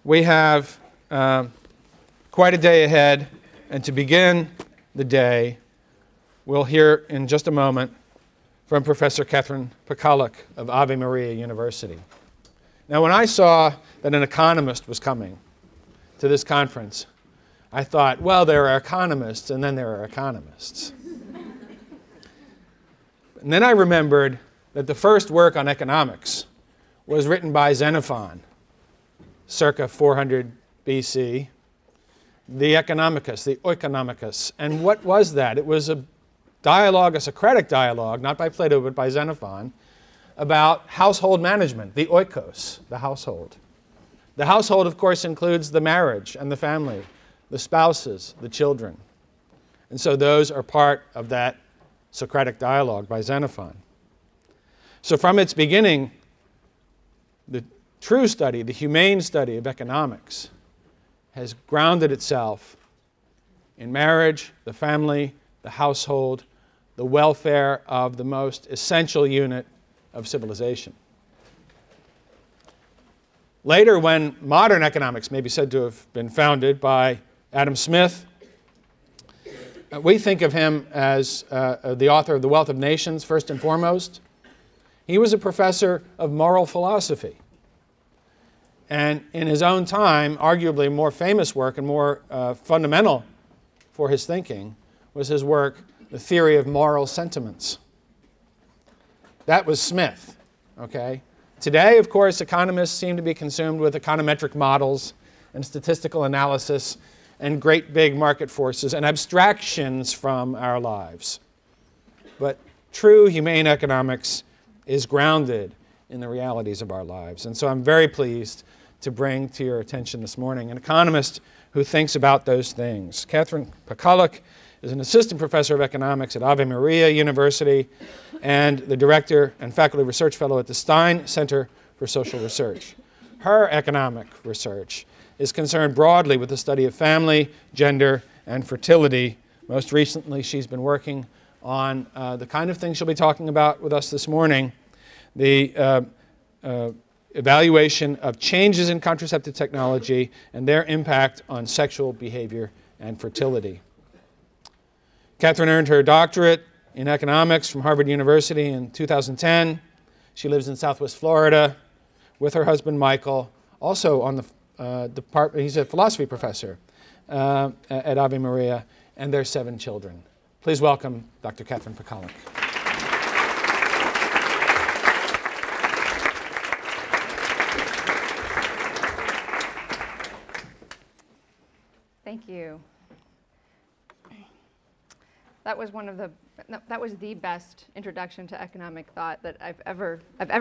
We have quite a day ahead, and to begin the day, we'll hear in just a moment from Professor Catherine Pakaluk of Ave Maria University. Now, when I saw that an economist was coming to this conference, I thought, well, there are economists, and then there are economists. And then I remembered that the first work on economics was written by Xenophon, circa 400 BC, the Economicus, the Oikonomicus. And what was that? It was a dialogue, a Socratic dialogue, not by Plato but by Xenophon, about household management, the oikos, the household. The household, of course, includes the marriage and the family, the spouses, the children. And so those are part of that Socratic dialogue by Xenophon. So from its beginning, the true study, the humane study of economics, has grounded itself in marriage, the family, the household, the welfare of the most essential unit of civilization. Later, when modern economics may be said to have been founded by Adam Smith, we think of him as the author of The Wealth of Nations, first and foremost. He was a professor of moral philosophy. And in his own time, arguably more famous work and more fundamental for his thinking was his work, The Theory of Moral Sentiments. That was Smith, okay? Today, of course, economists seem to be consumed with econometric models and statistical analysis and great big market forces and abstractions from our lives. But true humane economics is grounded in the realities of our lives. And so I'm very pleased to bring to your attention this morning an economist who thinks about those things. Catherine Pakaluk is an assistant professor of economics at Ave Maria University and the director and faculty research fellow at the Stein Center for Social Research. Her economic research is concerned broadly with the study of family, gender, and fertility. Most recently, she's been working on the kind of things she'll be talking about with us this morning, the evaluation of changes in contraceptive technology and their impact on sexual behavior and fertility. Catherine earned her doctorate in economics from Harvard University in 2010. She lives in Southwest Florida with her husband Michael, also on the department. He's a philosophy professor at Ave Maria, and their 7 children. Please welcome Dr. Catherine Pakaluk. Thank you. That was the best introduction to economic thought that I've ever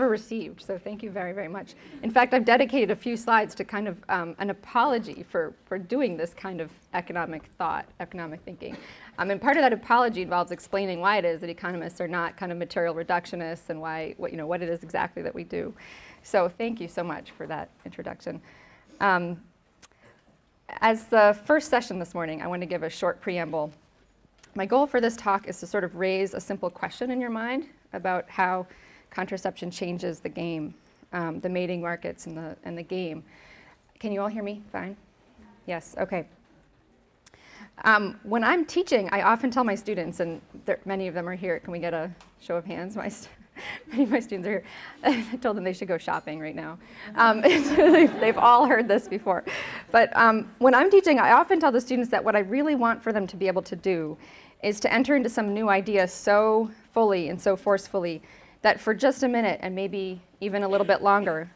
received. So thank you very, very much. In fact, I've dedicated a few slides to kind of an apology for doing this kind of economic thought, economic thinking. And part of that apology involves explaining why it is that economists are not kind of material reductionists and what it is exactly that we do. So thank you so much for that introduction. As the first session this morning, I want to give a short preamble. My goal for this talk is to sort of raise a simple question in your mind about how contraception changes the game, the mating markets and the game. Can you all hear me fine? Yes, okay. When I'm teaching, I often tell my students, and many of them are here. Can we get a show of hands? Many of my students are here. I told them they should go shopping right now. They've all heard this before. But when I'm teaching, I often tell the students that what I really want for them to be able to do is to enter into some new idea so fully and so forcefully that for just a minute and maybe even a little bit longer,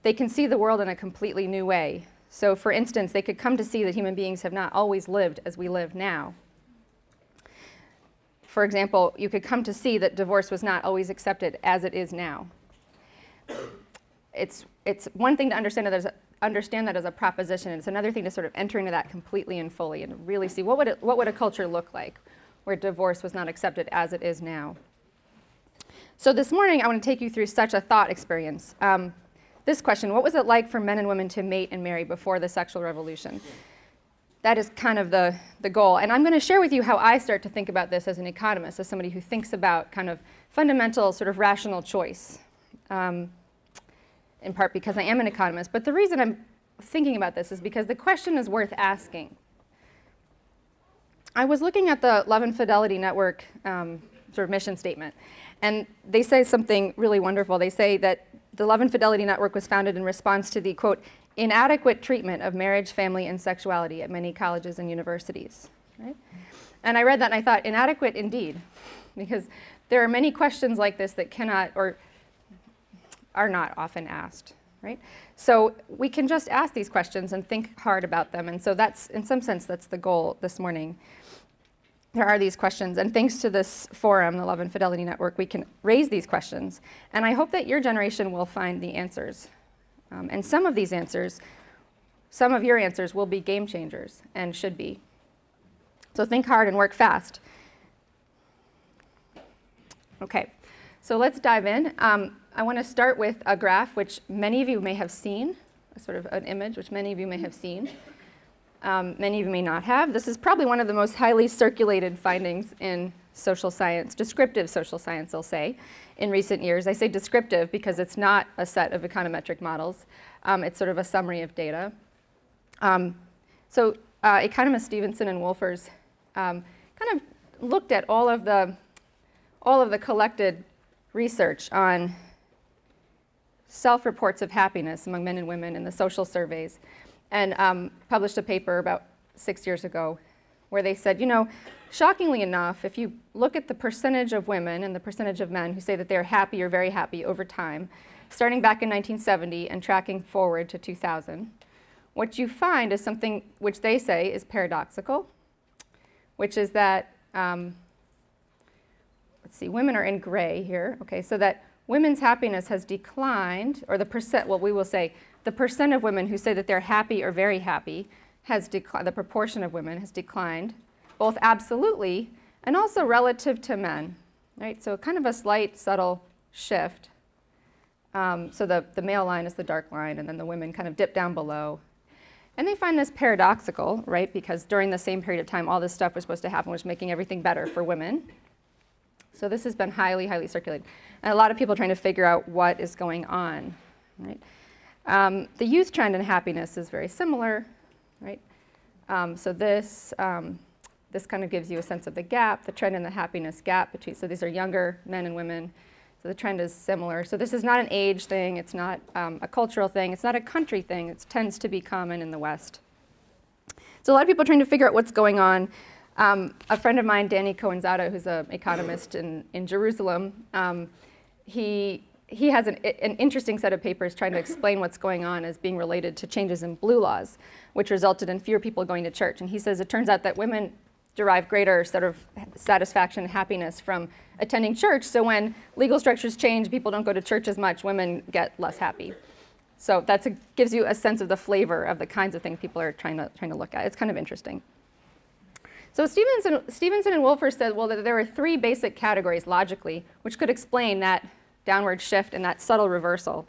they can see the world in a completely new way. So for instance, they could come to see that human beings have not always lived as we live now. For example, you could come to see that divorce was not always accepted as it is now. It's one thing to understand that as a proposition. It's another thing to sort of enter into that completely and fully and really see what would a culture look like where divorce was not accepted as it is now. So this morning, I want to take you through such a thought experience. This question, what was it like for men and women to mate and marry before the sexual revolution? That is kind of the goal. And I'm going to share with you how I start to think about this as an economist, as somebody who thinks about kind of fundamental sort of rational choice, in part because I am an economist. But the reason I'm thinking about this is because the question is worth asking. I was looking at the Love and Fidelity Network sort of mission statement, and they say something really wonderful. They say that the Love and Fidelity Network was founded in response to the, quote, inadequate treatment of marriage, family, and sexuality at many colleges and universities, right? And I read that and I thought, inadequate indeed, because there are many questions like this that cannot or are not often asked, right? So we can just ask these questions and think hard about them, and so that's, in some sense, that's the goal this morning. There are these questions, and thanks to this forum, the Love and Fidelity Network, we can raise these questions, and I hope that your generation will find the answers. And some of these answers, some of your answers will be game changers and should be. So think hard and work fast. Okay, so let's dive in. I want to start with a graph which many of you may have seen, a sort of an image which many of you may have seen. Many of you may not have. This is probably one of the most highly circulated findings in social science, descriptive social science, I'll say, in recent years. I say descriptive because it's not a set of econometric models. It's sort of a summary of data. Economists Stevenson and Wolfers kind of looked at all of the collected research on self-reports of happiness among men and women in the social surveys, and published a paper about 6 years ago where they said, you know, shockingly enough, if you look at the percentage of women and the percentage of men who say that they're happy or very happy over time, starting back in 1970 and tracking forward to 2000, what you find is something which they say is paradoxical, which is that, let's see, women are in gray here, okay, so that women's happiness has declined, or the percent, well, we will say, the percent of women who say that they're happy or very happy has declined, the proportion of women has declined, both absolutely and also relative to men, right? So kind of a slight, subtle shift. So the male line is the dark line, and then the women kind of dip down below. And they find this paradoxical, right? Because during the same period of time, all this stuff was supposed to happen, which was making everything better for women. So this has been highly, highly circulated. And a lot of people trying to figure out what is going on, right? The youth trend in happiness is very similar, right? So this kind of gives you a sense of the gap, the trend in the happiness gap between, so these are younger men and women, so the trend is similar. So this is not an age thing, it's not a cultural thing, it's not a country thing, it tends to be common in the West. So a lot of people are trying to figure out what's going on. A friend of mine, Danny Cohenzada, who's an economist in Jerusalem, he has an interesting set of papers trying to explain what's going on as being related to changes in blue laws, which resulted in fewer people going to church. And he says it turns out that women derive greater sort of satisfaction and happiness from attending church. So when legal structures change, people don't go to church as much, women get less happy. So that gives you a sense of the flavor of the kinds of things people are trying to look at. It's kind of interesting. So Stevenson and Wolfers said, well, that there are three basic categories logically, which could explain that downward shift and that subtle reversal.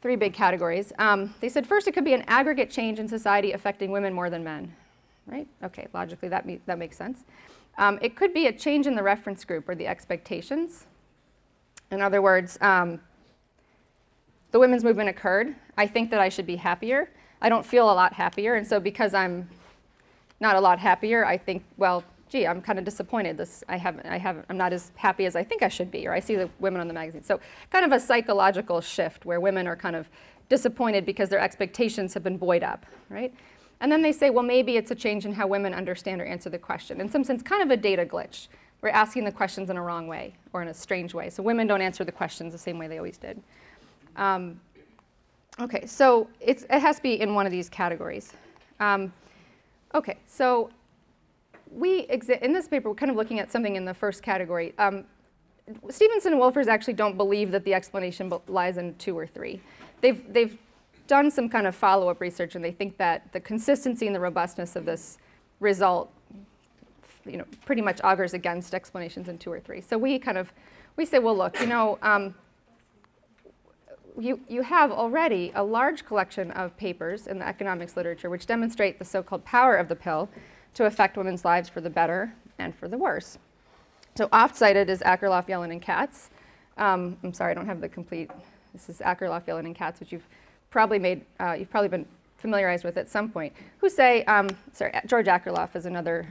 Three big categories. They said first it could be an aggregate change in society affecting women more than men, right? Okay, logically that makes sense. It could be a change in the reference group or the expectations. In other words, the women's movement occurred. I think that I should be happier. I don't feel a lot happier, and so because I'm not a lot happier, I think, well, gee, I'm kind of disappointed. I'm not as happy as I think I should be, or I see the women on the magazine. So kind of a psychological shift where women are kind of disappointed because their expectations have been buoyed up, right? And then they say, well, maybe it's a change in how women understand or answer the question. In some sense, kind of a data glitch. We're asking the questions in a wrong way or in a strange way. So women don't answer the questions the same way they always did. Okay, so it has to be in one of these categories. Okay, so in this paper, we're kind of looking at something in the first category. Stevenson and Wolfers actually don't believe that the explanation lies in 2 or 3. They've done some kind of follow-up research, and they think that the consistency and the robustness of this result, pretty much augurs against explanations in 2 or 3. So we say, well, look, you have already a large collection of papers in the economics literature which demonstrate the so-called power of the pill to affect women's lives for the better and for the worse. So oft-cited is Akerlof, Yellen, and Katz. I'm sorry, I don't have the complete. This is Akerlof, Yellen, and Katz, which you've probably been familiarized with at some point, who say, George Akerlof is another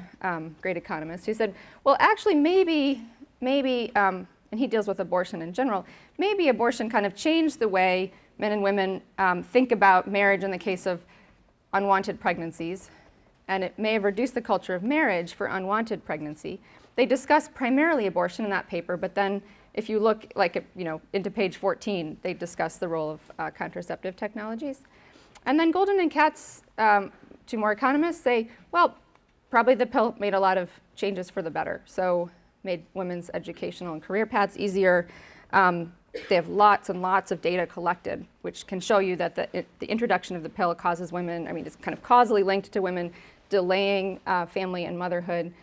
great economist, who said, well, actually, maybe, and he deals with abortion in general, maybe abortion kind of changed the way men and women think about marriage in the case of unwanted pregnancies, and it may have reduced the culture of marriage for unwanted pregnancy. They discuss primarily abortion in that paper, but then if you look into page 14, they discuss the role of contraceptive technologies. And then Golden and Katz, two more economists, say, well, probably the pill made a lot of changes for the better. So made women's educational and career paths easier. They have lots and lots of data collected, which can show you that the introduction of the pill causes women, it's kind of causally linked to women delaying family and motherhood,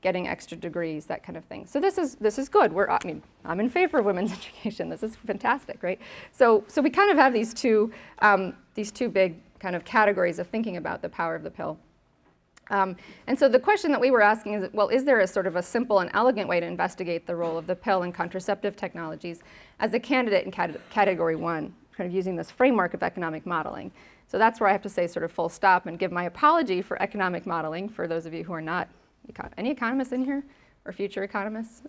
getting extra degrees, that kind of thing. So this is good. I'm in favor of women's education. This is fantastic, right? So we kind of have these two big kind of categories of thinking about the power of the pill. And so the question that we were asking is, well, is there a sort of a simple and elegant way to investigate the role of the pill in contraceptive technologies as a candidate in category 1, kind of using this framework of economic modeling? So that's where I have to say sort of full stop and give my apology for economic modeling for those of you who are not any economists in here or future economists?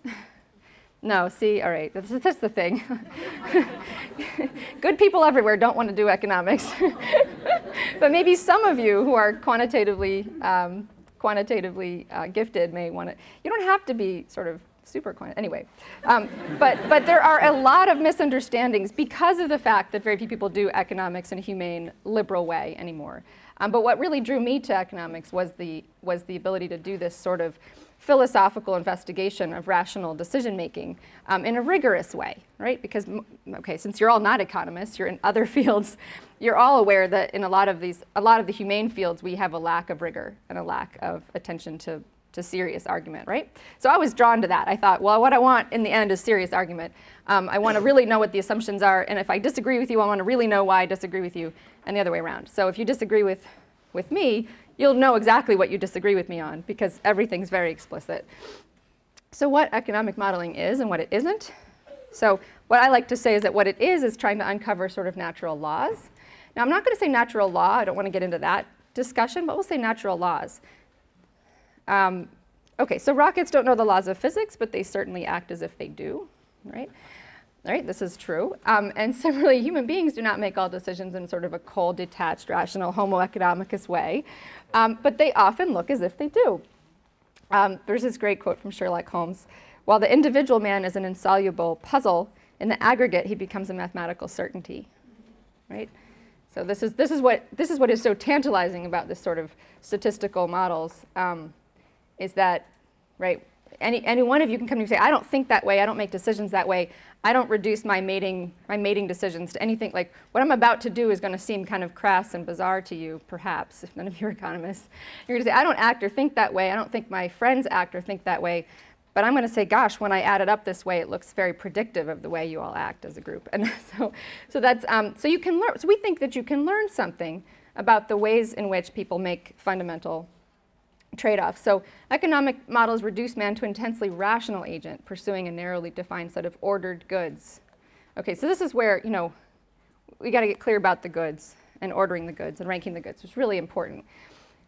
No, see, all right, that's the thing. Good people everywhere don't want to do economics. But maybe some of you who are quantitatively gifted may want to. You don't have to be sort of super quantitative. Anyway, but there are a lot of misunderstandings because of the fact that very few people do economics in a humane, liberal way anymore. But what really drew me to economics was the ability to do this sort of philosophical investigation of rational decision making in a rigorous way, right? Because, okay, since you're all not economists, you're in other fields, you're all aware that in a lot of the humane fields, we have a lack of rigor and a lack of attention to serious argument, right? So I was drawn to that. I thought, well, what I want in the end is serious argument. I want to really know what the assumptions are, and if I disagree with you, I want to really know why I disagree with you, and the other way around. So if you disagree with me, you'll know exactly what you disagree with me on, because everything's very explicit. So what economic modeling is and what it isn't. So what I like to say is that what it is trying to uncover sort of natural laws. Now, I'm not going to say natural law. I don't want to get into that discussion, but we'll say natural laws. Okay, so rockets don't know the laws of physics, but they certainly act as if they do, right? All right, this is true. And similarly, human beings do not make all decisions in sort of a cold, detached, rational, homo economicus way, but they often look as if they do. There's this great quote from Sherlock Holmes. While the individual man is an insoluble puzzle, in the aggregate, he becomes a mathematical certainty, right? So this is what is so tantalizing about this sort of statistical models, is that, right, any one of you can come to me and say, I don't think that way, I don't make decisions that way, I don't reduce my mating decisions to anything, like what I'm about to do is going to seem kind of crass and bizarre to you, perhaps, if none of you are economists. You're going to say, I don't act or think that way, I don't think my friends act or think that way, but I'm going to say, gosh, when I add it up this way, it looks very predictive of the way you all act as a group. And so that's, so you can learn, so we think that you can learn something about the ways in which people make fundamental trade-offs. So economic models reduce man to an intensely rational agent pursuing a narrowly defined set of ordered goods. Okay, so this is where, we got to get clear about the goods and ordering the goods and ranking the goods. It's really important.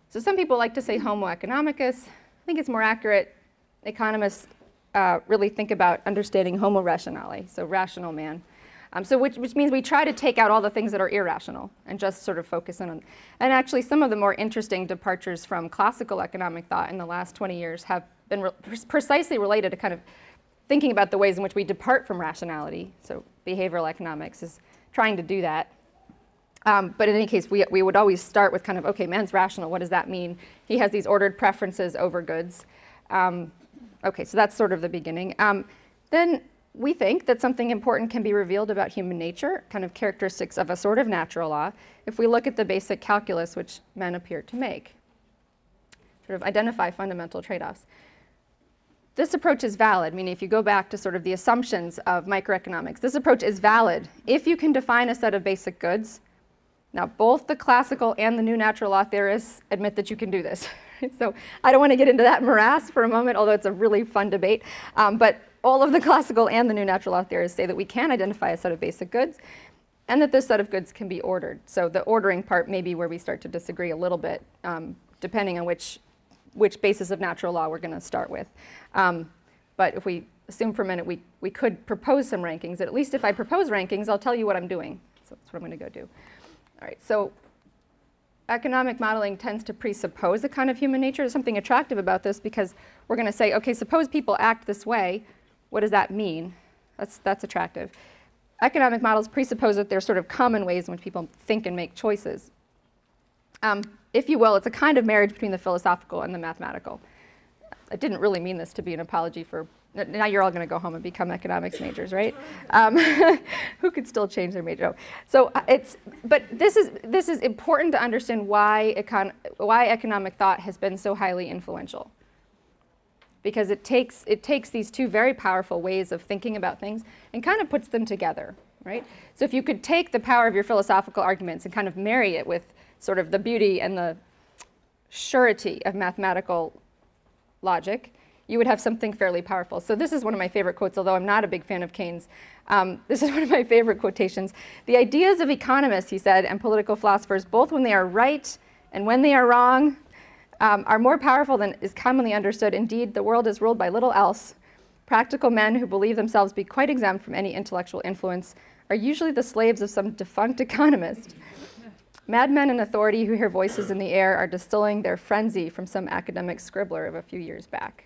So some people like to say homo economicus. I think it's more accurate. Economists really think about understanding homo rationale, so rational man. So which means we try to take out all the things that are irrational and just sort of focus in on. And actually, some of the more interesting departures from classical economic thought in the last 20 years have been precisely related to kind of thinking about the ways in which we depart from rationality. So behavioral economics is trying to do that. But in any case, we would always start with kind of, okay, man's rational. What does that mean? He has these ordered preferences over goods. Okay, so that's sort of the beginning. Then we think that something important can be revealed about human nature, kind of characteristics of a sort of natural law, if we look at the basic calculus which men appear to make, sort of identify fundamental trade-offs. This approach is valid, meaning if you go back to sort of the assumptions of microeconomics, this approach is valid if you can define a set of basic goods. Now, both the classical and the new natural law theorists admit that you can do this. So I don't want to get into that morass for a moment, although it's a really fun debate. But all of the classical and the new natural law theorists say that we can identify a set of basic goods. and that this set of goods can be ordered. So the ordering part may be where we start to disagree a little bit, depending on which basis of natural law we're going to start with. But if we assume for a minute we could propose some rankings, at least if I propose rankings, I'll tell you what I'm doing. So that's what I'm going to go do. All right, so economic modeling tends to presuppose a kind of human nature. There's something attractive about this because we're going to say, okay, suppose people act this way. What does that mean? That's attractive. Economic models presuppose that there's sort of common ways in which people think and make choices. If you will, it's a kind of marriage between the philosophical and the mathematical. I didn't really mean this to be an apology for, now you're all going to go home and become economics majors, right? Who could still change their major? So but this is important to understand why economic thought has been so highly influential. Because it takes these two very powerful ways of thinking about things and kind of puts them together, right? So if you could take the power of your philosophical arguments and kind of marry it with sort of the beauty and the surety of mathematical logic, you would have something fairly powerful. So this is one of my favorite quotes, although I'm not a big fan of Keynes. This is one of my favorite quotations. "The ideas of economists," he said, "and political philosophers, both when they are right and when they are wrong, are more powerful than is commonly understood. Indeed, the world is ruled by little else. Practical men who believe themselves to be quite exempt from any intellectual influence are usually the slaves of some defunct economist. Madmen in authority who hear voices in the air are distilling their frenzy from some academic scribbler of a few years back."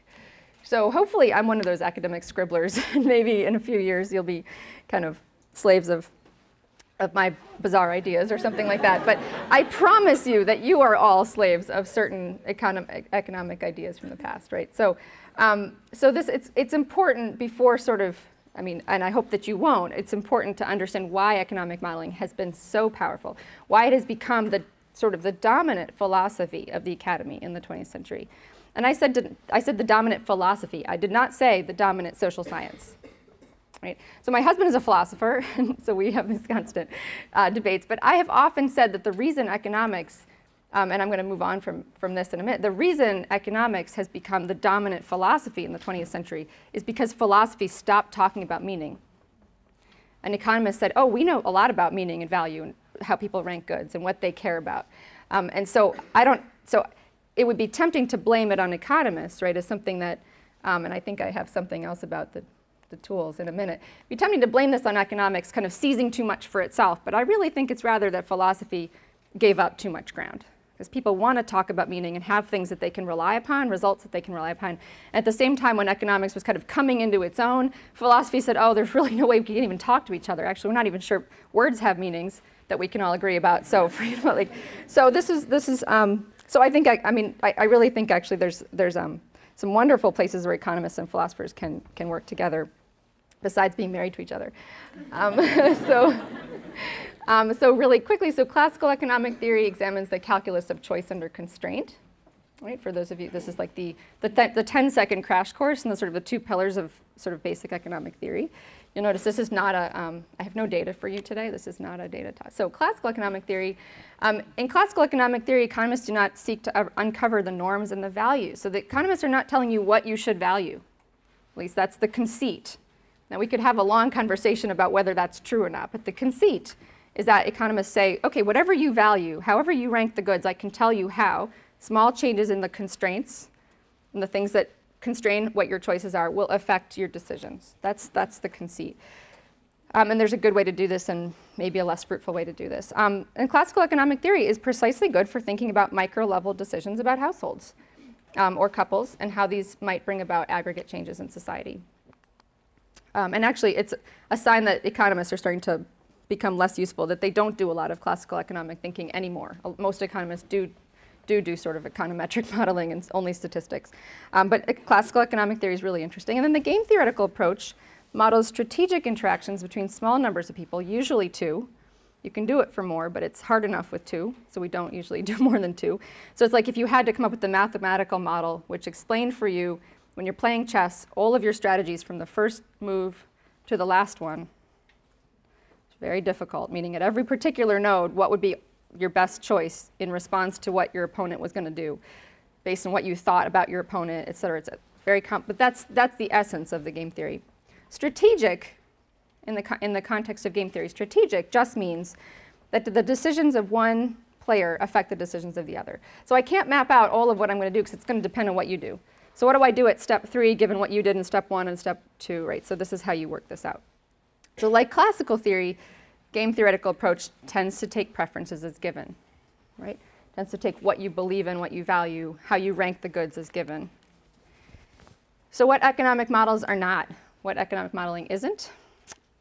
So hopefully I'm one of those academic scribblers, and maybe in a few years you'll be kind of slaves of my bizarre ideas or something like that. But I promise you that you are all slaves of certain economic ideas from the past, right? So, it's important before sort of, and I hope that you won't, it's important to understand why economic modeling has been so powerful, why it has become the sort of the dominant philosophy of the academy in the 20th century. And I said the dominant philosophy. I did not say the dominant social science. Right? So my husband is a philosopher, and so we have these constant debates. But I have often said that the reason economics, and I'm going to move on from this in a minute, the reason economics has become the dominant philosophy in the 20th century is because philosophy stopped talking about meaning. An economist said, oh, we know a lot about meaning and value and how people rank goods and what they care about. And so it would be tempting to blame it on economists, right, as something that, and I think I have something else about the tools in a minute. It'd be tempting to blame this on economics kind of seizing too much for itself, but I really think it's rather that philosophy gave up too much ground. Because people want to talk about meaning and have things that they can rely upon, results that they can rely upon. At the same time, when economics was kind of coming into its own, philosophy said, oh, there's really no way we can even talk to each other. Actually, we're not even sure words have meanings that we can all agree about. So, so I think, I really think actually there's some wonderful places where economists and philosophers can work together, besides being married to each other. So really quickly, so classical economic theory examines the calculus of choice under constraint. Right? For those of you, this is like the 10-second crash course and the sort of the two pillars of sort of basic economic theory. You'll notice this is not a, I have no data for you today. This is not a data talk. So classical economic theory, in classical economic theory, economists do not seek to uncover the norms and the values. So the economists are not telling you what you should value. At least that's the conceit. Now we could have a long conversation about whether that's true or not, but the conceit is that economists say, okay, whatever you value, however you rank the goods, I can tell you how small changes in the constraints and the things that constrain what your choices are will affect your decisions. That's the conceit. And there's a good way to do this and maybe a less fruitful way to do this. And classical economic theory is precisely good for thinking about micro-level decisions about households or couples and how these might bring about aggregate changes in society. And actually, it's a sign that economists are starting to become less useful, that they don't do a lot of classical economic thinking anymore. Most economists do sort of econometric modeling and only statistics. But classical economic theory is really interesting. And then the game theoretical approach models strategic interactions between small numbers of people, usually two. You can do it for more, but it's hard enough with two, so we don't usually do more than two. So it's like if you had to come up with the mathematical model which explained for you, when you're playing chess, all of your strategies from the first move to the last one. It's very difficult, meaning at every particular node, what would be your best choice in response to what your opponent was going to do, based on what you thought about your opponent, et cetera, et cetera. But that's the essence of the game theory. Strategic in the context of game theory. Strategic just means that the decisions of one player affect the decisions of the other. So I can't map out all of what I'm going to do because it's going to depend on what you do. So what do I do at step 3 given what you did in step 1 and step 2, right? So this is how you work this out. So like classical theory, game theoretical approach tends to take preferences as given, right? Tends to take what you believe in, what you value, how you rank the goods as given. So what economic models are not, what economic modeling isn't.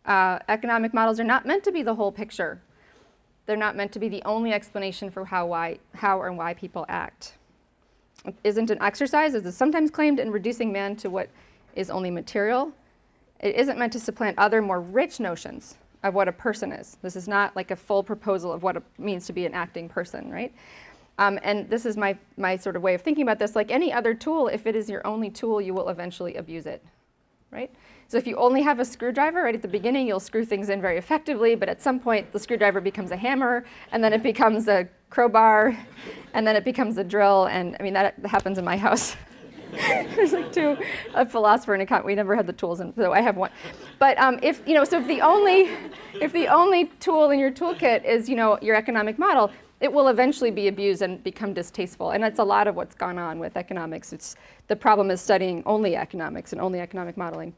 Economic models are not meant to be the whole picture. They're not meant to be the only explanation for how or why people act. It isn't an exercise, as is sometimes claimed, in reducing man to what is only material. It isn't meant to supplant other more rich notions of what a person is. This is not like a full proposal of what it means to be an acting person, right? And this is my sort of way of thinking about this. Like any other tool, if it is your only tool, you will eventually abuse it, right? So if you only have a screwdriver, right at the beginning, you'll screw things in very effectively, but at some point, the screwdriver becomes a hammer, and then it becomes a crowbar, and then it becomes a drill, and I mean, that happens in my house. There's like a philosopher and we never had the tools, and so I have one. But if the only tool in your toolkit is your economic model, it will eventually be abused and become distasteful. And that's a lot of what's gone on with economics. The problem is studying only economics and only economic modeling,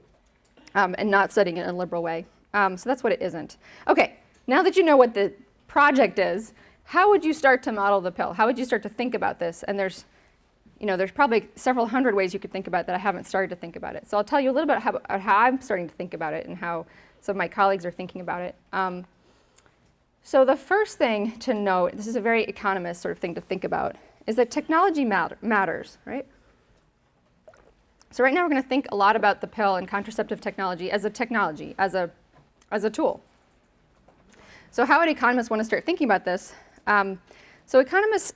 and not studying it in a liberal way. So that's what it isn't. Okay, now that you know what the project is, how would you start to model the pill? How would you start to think about this? And there's probably several hundred ways you could think about it that I haven't started to think about it. So I'll tell you a little bit about how I'm starting to think about it and how some of my colleagues are thinking about it. So the first thing to note, this is a very economist sort of thing to think about, is that technology matters, right? So right now we're going to think a lot about the pill and contraceptive technology as a technology, as a tool. So how would economists want to start thinking about this? So economists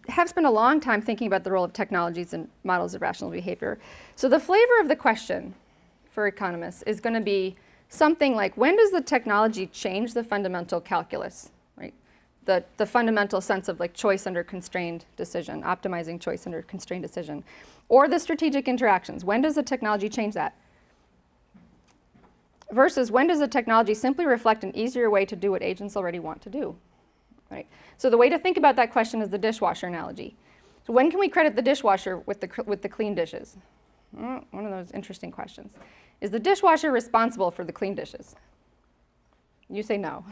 have spent a long time thinking about the role of technologies and models of rational behavior. So the flavor of the question for economists is going to be something like, when does the technology change the fundamental calculus, right? The fundamental sense of like choice under constrained decision, optimizing choice under constrained decision. Or the strategic interactions. When does the technology change that? Versus when does the technology simply reflect an easier way to do what agents already want to do? Right? So the way to think about that question is the dishwasher analogy. So when can we credit the dishwasher with the clean dishes? One of those interesting questions. Is the dishwasher responsible for the clean dishes? You say no.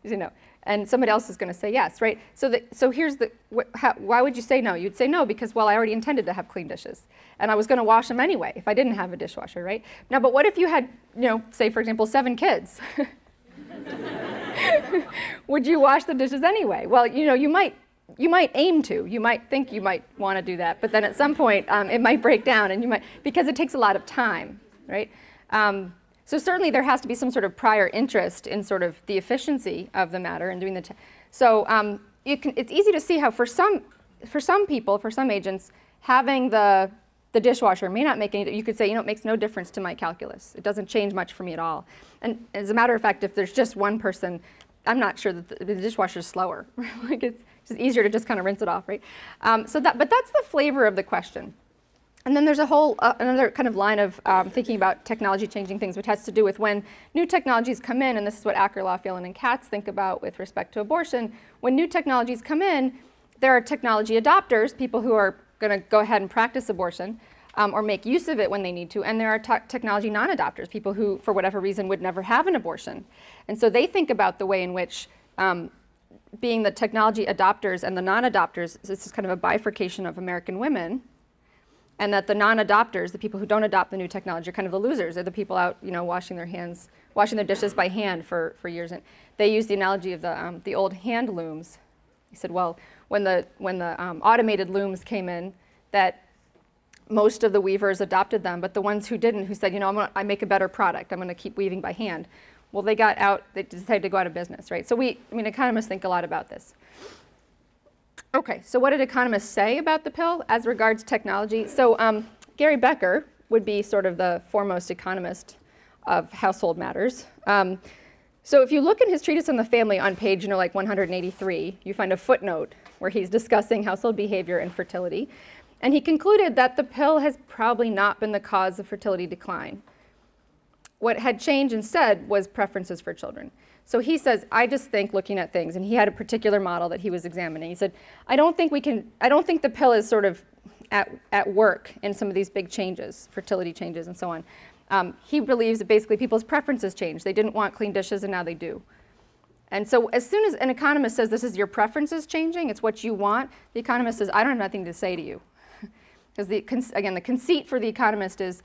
You say no. And somebody else is going to say yes, right? So here's why would you say no? You'd say no because, well, I already intended to have clean dishes. And I was going to wash them anyway if I didn't have a dishwasher, right? Now, but what if you had, say, for example, 7 kids? Would you wash the dishes anyway? Well, you might aim to. You might think you might want to do that, but then at some point it might break down, and because it takes a lot of time, right? So certainly there has to be some sort of prior interest in sort of the efficiency of the matter and doing the. It's easy to see how for some people, for some agents, having the dishwasher may not make any. You could say, it makes no difference to my calculus. It doesn't change much for me at all. And as a matter of fact, if there's just one person, I'm not sure that the dishwasher is slower. Like it's just easier to just kind of rinse it off, right? But that's the flavor of the question. And then there's a whole another kind of line of thinking about technology changing things, which has to do with when new technologies come in, and this is what Akerlof, Phelan, and Katz think about with respect to abortion. When new technologies come in, there are technology adopters, people who are going to go ahead and practice abortion or make use of it when they need to, and there are technology non-adopters, people who, for whatever reason, would never have an abortion. And so they think about the way in which being the technology adopters and the non-adopters, this is kind of a bifurcation of American women, and that the non-adopters, the people who don't adopt the new technology, are kind of the losers. They're the people out, washing their dishes by hand for years. And they use the analogy of the old hand looms. He said, well, when the automated looms came in, that most of the weavers adopted them, but the ones who didn't, who said, I make a better product, I'm going to keep weaving by hand. Well, they decided to go out of business, right? So economists think a lot about this. Okay, so what did economists say about the pill as regards technology? So Gary Becker would be sort of the foremost economist of household matters. So if you look in his treatise on the family on page, like 183, you find a footnote where he's discussing household behavior and fertility. And he concluded that the pill has probably not been the cause of fertility decline. what had changed instead was preferences for children. So he says, I just think looking at things, and he had a particular model that he was examining. He said, I don't think the pill is sort of at work in some of these big changes, fertility changes and so on. He believes that basically people's preferences change. They didn't want clean dishes and now they do. And so as soon as an economist says this is your preferences changing, it's what you want, the economist says, I don't have nothing to say to you. Because again, the conceit for the economist is,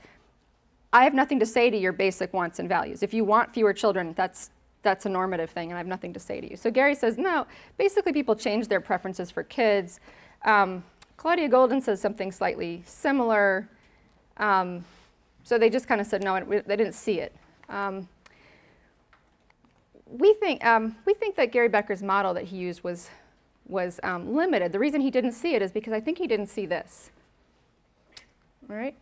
I have nothing to say to your basic wants and values. If you want fewer children, that's a normative thing, and I have nothing to say to you. So Gary says, no, basically people change their preferences for kids. Claudia Golden says something slightly similar. So they just kind of said, no, they didn't see it. We think that Gary Becker's model that he used was limited. The reason he didn't see it is because I think he didn't see this. All right?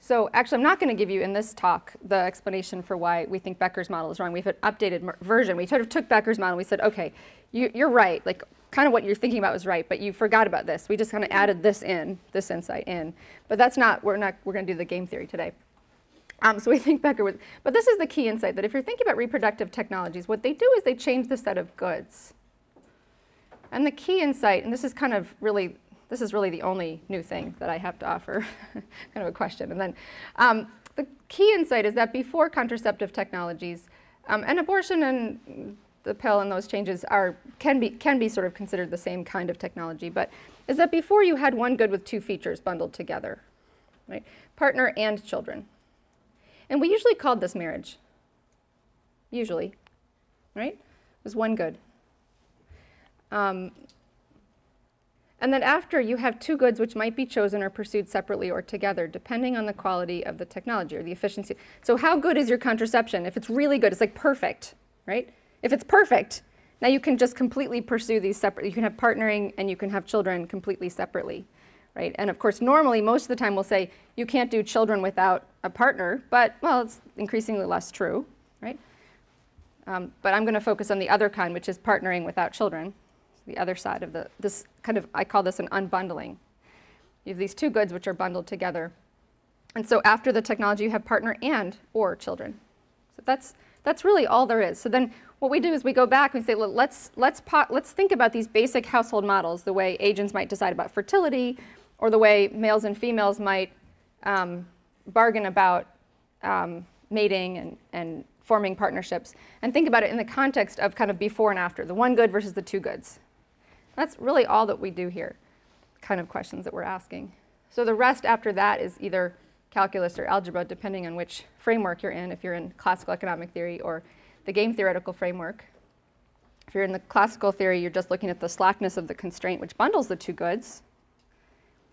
So actually, I'm not going to give you in this talk the explanation for why we think Becker's model is wrong. We have an updated version. We sort of took Becker's model and we said, okay, you're right. Like, kind of what you're thinking about was right, but you forgot about this. We just kind of added this insight in. But that's not, we're going to do the game theory today. So we think Becker was, but this is the key insight, that if you're thinking about reproductive technologies, what they do is they change the set of goods. And the key insight, and this is really the only new thing that I have to offer, kind of a question. And then the key insight is that before contraceptive technologies, and abortion and the pill and those changes can be sort of considered the same kind of technology, but is that before you had one good with two features bundled together, right? Partner and children. And we usually called this marriage. Usually, right? It was one good. And then after, you have two goods which might be chosen or pursued separately or together, depending on the quality of the technology or the efficiency. So how good is your contraception? If it's really good, it's like perfect, right? If it's perfect, now you can just completely pursue these separate. You can have partnering and you can have children completely separately, right? And of course, normally, most of the time we'll say you can't do children without a partner, but, well, it's increasingly less true, right? But I'm going to focus on the other kind, which is partnering without children. The other side of this kind of, I call this an unbundling. You have these two goods which are bundled together. And so after the technology, you have partner and or children. So that's really all there is. So then what we do is we go back and say, well, let's think about these basic household models, the way agents might decide about fertility, or the way males and females might bargain about mating and forming partnerships, and think about it in the context of kind of before and after, the one good versus the two goods. That's really all that we do here, kind of questions that we're asking. So the rest after that is either calculus or algebra, depending on which framework you're in, if you're in classical economic theory or the game theoretical framework. If you're in the classical theory, you're just looking at the slackness of the constraint which bundles the two goods.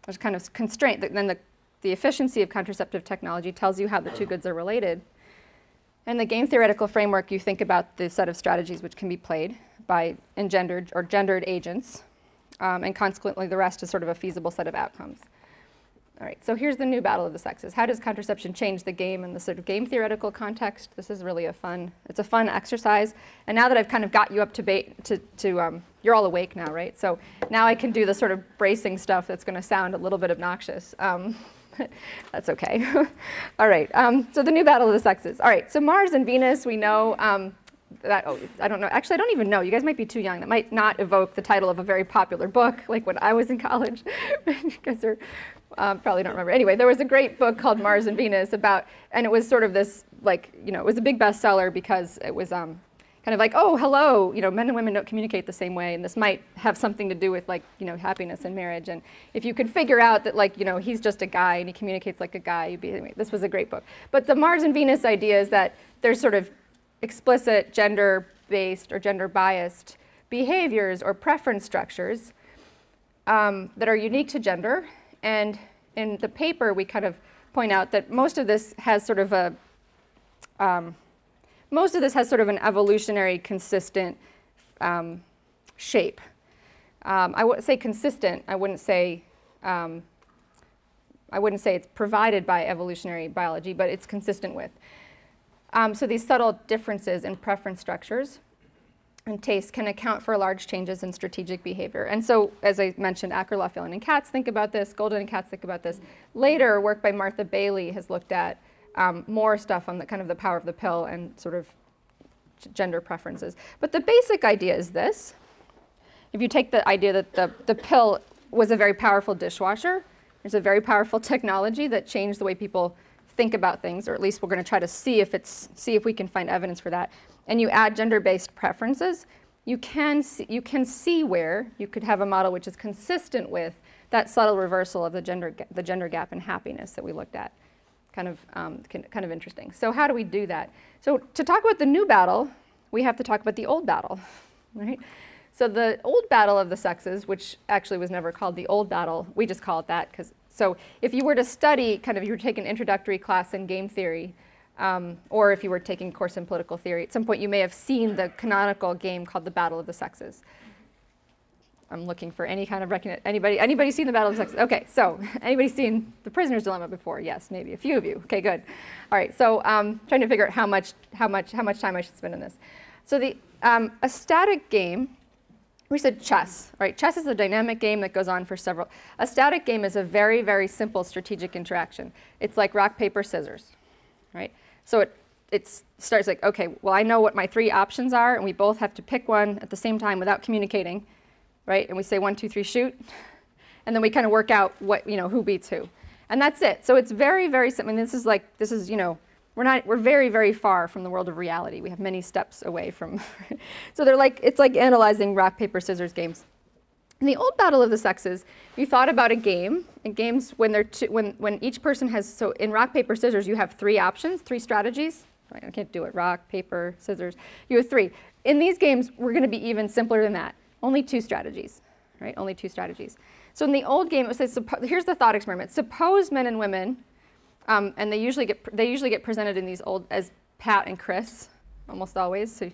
There's kind of constraint. Then the efficiency of contraceptive technology tells you how the two goods are related. In the game theoretical framework, you think about the set of strategies which can be played by engendered or gendered agents, and consequently the rest is sort of a feasible set of outcomes. All right, so here's the new battle of the sexes. How does contraception change the game in the sort of game theoretical context? This is really it's a fun exercise. And now that I've kind of got you up to you're all awake now, right? So now I can do the sort of bracing stuff that's going to sound a little bit obnoxious. That's okay. All right, so the new battle of the sexes. All right, so Mars and Venus, we know that, I don't know. Actually, I don't even know. You guys might be too young. That might not evoke the title of a very popular book, like when I was in college. You guys are probably don't remember. Anyway, there was a great book called Mars and Venus and it was sort of this, like, it was a big bestseller because it was kind of like, oh, hello, men and women don't communicate the same way, and this might have something to do with, like, happiness in marriage. And if you could figure out that, like, he's just a guy and he communicates like a guy, anyway, this was a great book. But the Mars and Venus idea is that there's sort of explicit gender-based or gender-biased behaviors or preference structures that are unique to gender. And in the paper, we kind of point out that most of this has sort of an evolutionary consistent shape. I would say consistent. I wouldn't say it's provided by evolutionary biology, but it's consistent with. So these subtle differences in preference structures and taste can account for large changes in strategic behavior. And so, as I mentioned, Acker, Phelan, and Katz think about this. Golden and Katz think about this. Later, work by Martha Bailey has looked at more stuff on the kind of the power of the pill and sort of gender preferences. But the basic idea is this. If you take the idea that the pill was a very powerful dishwasher, it's a very powerful technology that changed the way people think about things, or at least we're going to try to see if we can find evidence for that. And you add gender-based preferences, you can see where you could have a model which is consistent with that subtle reversal of the gender gap in happiness that we looked at. Kind of interesting. So how do we do that? So to talk about the new battle, we have to talk about the old battle, right? So the old battle of the sexes, which actually was never called the old battle, we just call it that because. So if you were to study, kind of, you were taking an introductory class in game theory, or if you were taking a course in political theory, at some point you may have seen the canonical game called the Battle of the Sexes. I'm looking for any kind of recognition. Anybody seen the Battle of the Sexes? Okay, so anybody seen The Prisoner's Dilemma before? Yes, maybe a few of you. Okay, good. All right, so trying to figure out how much time I should spend on this. So a static game. We said chess, right? Chess is a dynamic game that goes on for several. A static game is a very, very simple strategic interaction. It's like rock, paper, scissors, right? So it starts like, okay, well, I know what my 3 options are, and we both have to pick one at the same time without communicating, right? And we say 1, 2, 3, shoot, and then we kind of work out what, who beats who, and that's it. So it's very, very simple. I mean, this is, we're very, very far from the world of reality. We have many steps away from. So it's like analyzing rock, paper, scissors games. In the old Battle of the Sexes, you thought about a game. In games, when each person has, so in rock, paper, scissors, you have 3 options, 3 strategies. Right, I can't do it. Rock, paper, scissors. You have 3. In these games, we're going to be even simpler than that. Only 2 strategies, right? Only 2 strategies. So in the old game, it says, here's the thought experiment. Suppose men and women. And they usually get presented in these old as Pat and Chris, almost always. So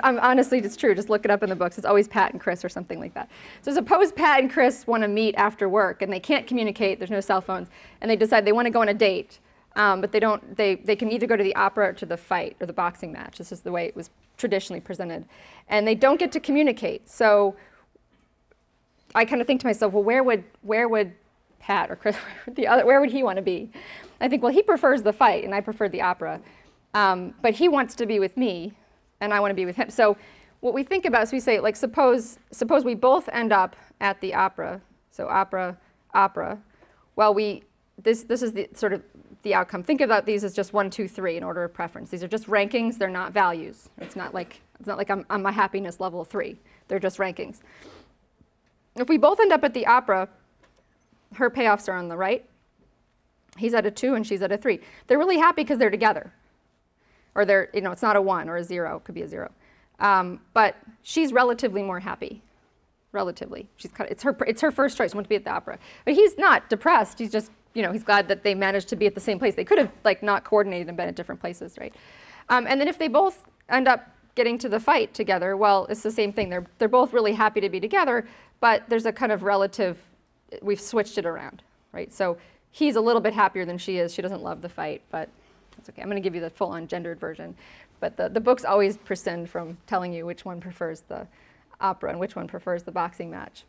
honestly, it's true. Just look it up in the books. It's always Pat and Chris or something like that. So suppose Pat and Chris want to meet after work, and they can't communicate. There's no cell phones, and they decide they want to go on a date, but they don't. They can either go to the opera or to the fight or the boxing match. This is the way it was traditionally presented, and they don't get to communicate. So I kind of think to myself, well, where would Pat or Chris, where would he want to be? I think, well, he prefers the fight, and I prefer the opera. But he wants to be with me, and I want to be with him. So what we think about is we say, like, suppose we both end up at the opera. So opera. Well, this is the sort of the outcome. Think about these as just 1, 2, 3 in order of preference. These are just rankings. They're not values. It's not like I'm a happiness level 3. They're just rankings. If we both end up at the opera, her payoffs are on the right. He's at a 2 and she's at a 3. They're really happy because they're together. Or it's not a 1 or a 0. It could be a 0. But she's relatively more happy. Relatively. It's her first choice. Want to be at the opera. But he's not depressed. He's just, he's glad that they managed to be at the same place. They could have not coordinated and been at different places, right? And then if they both end up getting to the fight together, well, it's the same thing. They're both really happy to be together, but there's a kind of relative. We've switched it around, right? So he's a little bit happier than she is. She doesn't love the fight, but that's okay. I'm going to give you the full-on gendered version. But the books always prescind from telling you which one prefers the opera and which one prefers the boxing match.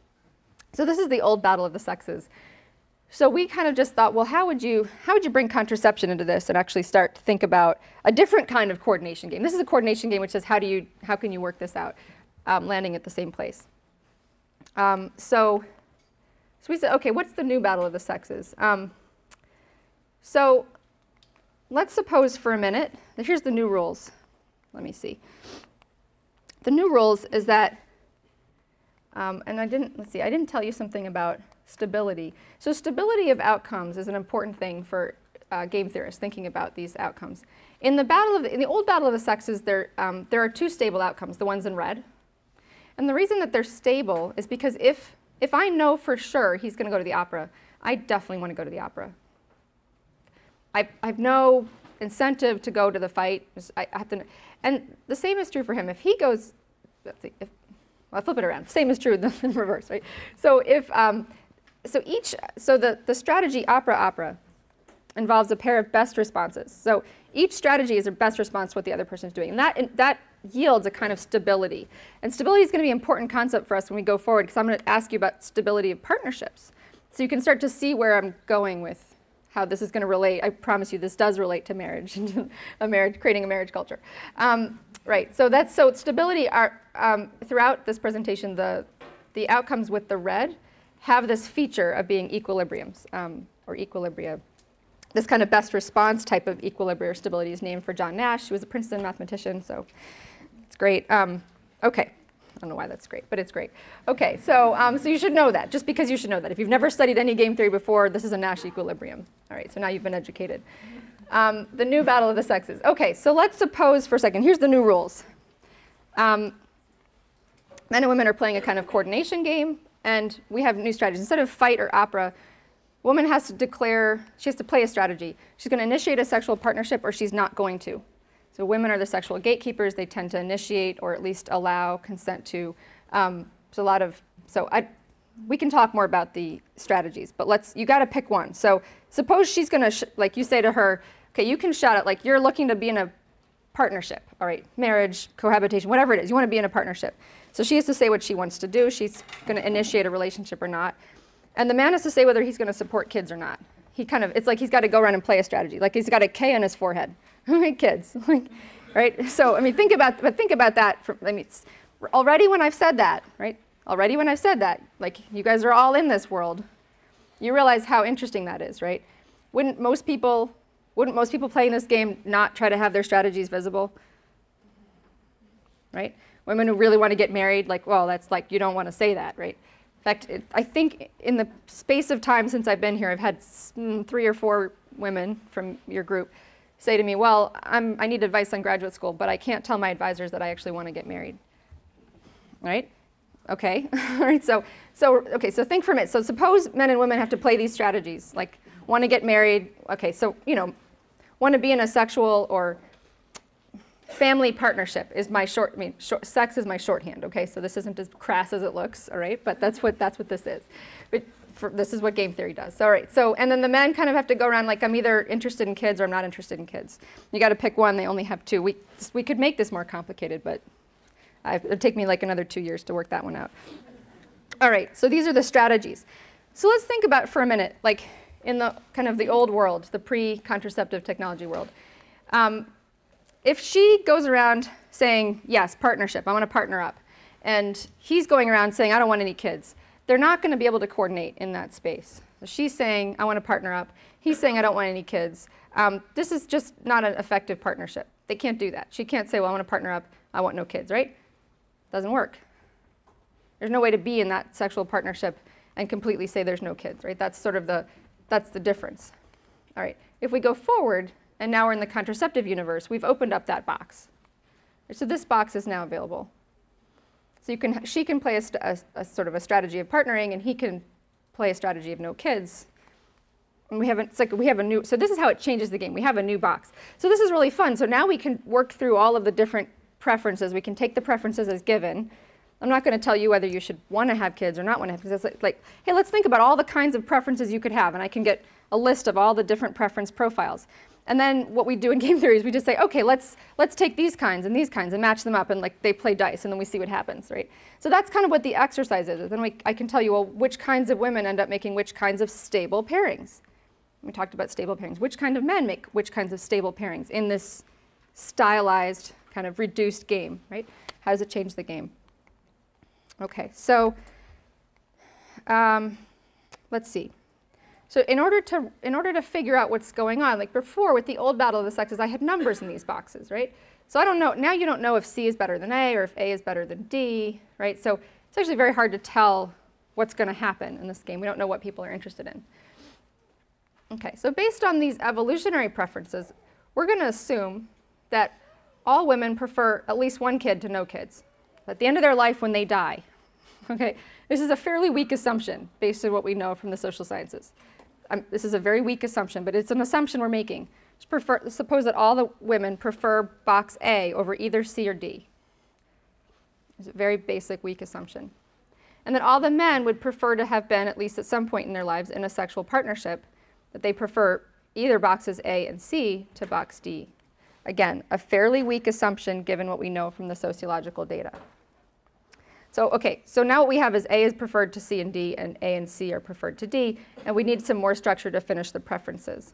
So this is the old Battle of the Sexes. So we kind of just thought, well, how would you bring contraception into this and actually start to think about a different kind of coordination game? This is a coordination game which says, how can you work this out, landing at the same place? So we said, okay, what's the new Battle of the Sexes? So let's suppose for a minute, here's the new rules. Let me see. The new rules is that, and I didn't tell you something about stability. So stability of outcomes is an important thing for game theorists thinking about these outcomes. In the old Battle of the Sexes, there are 2 stable outcomes, the ones in red. And the reason that they're stable is because if I know for sure he's going to go to the opera, I definitely want to go to the opera. I have no incentive to go to the fight. I have to, and the same is true for him. If he goes, I'll flip it around. Same is true in the reverse, right? So the strategy opera involves a pair of best responses. So each strategy is a best response to what the other person is doing, and that yields a kind of stability. And stability is going to be an important concept for us when we go forward, because I'm going to ask you about stability of partnerships. So you can start to see where I'm going with how this is going to relate. I promise you this does relate to marriage, creating a marriage culture. Right, so stability are, throughout this presentation, the outcomes with the red have this feature of being equilibriums, or equilibria. This kind of best response type of equilibrium or stability is named for John Nash, who was a Princeton mathematician, so it's great. Okay, I don't know why that's great, but it's great. Okay, so you should know that, just because you should know that. If you've never studied any game theory before, this is a Nash equilibrium. All right, so now you've been educated. The new battle of the sexes. Okay, so let's suppose for a second, here's the new rules. Men and women are playing a kind of coordination game, and we have new strategies. Instead of fight or opera, woman has to declare, she has to play a strategy. She's going to initiate a sexual partnership, or she's not going to. So women are the sexual gatekeepers. They tend to initiate or at least allow consent to. We can talk more about the strategies, but you got to pick one. So suppose she's going to, like you say to her, okay, you can shout out, like you're looking to be in a partnership, all right, marriage, cohabitation, whatever it is, you want to be in a partnership. So she has to say what she wants to do. She's going to initiate a relationship or not. And the man has to say whether he's going to support kids or not. It's like he's got to go around and play a strategy. Like he's got a K on his forehead. Kids, right? So, I mean, think about that. Already when I've said that, right? Already when I've said that, like you guys are all in this world, you realize how interesting that is, right? Wouldn't most people playing this game not try to have their strategies visible? Right? Women who really want to get married, like, well, that's like, you don't want to say that, right? In fact, I think in the space of time since I've been here, I've had 3 or 4 women from your group say to me, well, I need advice on graduate school, but I can't tell my advisors that I actually want to get married. Right? Okay. All right. So think for a minute. So suppose men and women have to play these strategies, like want to get married. Okay. So, want to be in a sexual or family partnership is my sex is my shorthand. Okay. So this isn't as crass as it looks. All right. But that's what this is. But this is what game theory does. All right. So, and then the men kind of have to go around like, I'm either interested in kids or I'm not interested in kids. You got to pick one. They only have 2. We could make this more complicated, but it'd take me like another 2 years to work that one out. All right. So these are the strategies. So let's think about for a minute, like in the kind of the old world, the pre-contraceptive technology world. If she goes around saying, yes, partnership, I want to partner up, and he's going around saying, I don't want any kids, they're not going to be able to coordinate in that space. So she's saying, I want to partner up. He's saying, I don't want any kids. This is just not an effective partnership. They can't do that. She can't say, well, I want to partner up. I want no kids, right? Doesn't work. There's no way to be in that sexual partnership and completely say there's no kids, right? That's sort of that's the difference. All right. If we go forward, and now we're in the contraceptive universe, we've opened up that box. So this box is now available. So she can play a sort of a strategy of partnering, and he can play a strategy of no kids. And we have a new, so this is how it changes the game. We have a new box. So this is really fun. So now we can work through all of the different preferences. We can take the preferences as given. I'm not going to tell you whether you should want to have kids or not want to have kids. It's like, hey, let's think about all the kinds of preferences you could have, and I can get a list of all the different preference profiles. And then what we do in game theory is we just say, okay, let's take these kinds and match them up, and like they play dice, and then we see what happens, right? So that's kind of what the exercise is. Then I can tell you, well, which kinds of women end up making which kinds of stable pairings. We talked about stable pairings. Which kind of men make which kinds of stable pairings in this stylized kind of reduced game, right? How does it change the game? Okay, so let's see. So in order to figure out what's going on, like before with the old battle of the sexes, I had numbers in these boxes, right? So I don't know, now you don't know if C is better than A or if A is better than D, right? So it's actually very hard to tell what's going to happen in this game. We don't know what people are interested in. Okay, so based on these evolutionary preferences, we're going to assume that all women prefer at least one kid to no kids at the end of their life when they die. Okay, this is a fairly weak assumption based on what we know from the social sciences. This is a very weak assumption, but it's an assumption we're making. Suppose that all the women prefer box A over either C or D. It's a very basic, weak assumption. And that all the men would prefer to have been, at least at some point in their lives, in a sexual partnership, that they prefer either boxes A and C to box D. Again, a fairly weak assumption given what we know from the sociological data. So okay, so now what we have is A is preferred to C and D, and A and C are preferred to D, and we need some more structure to finish the preferences.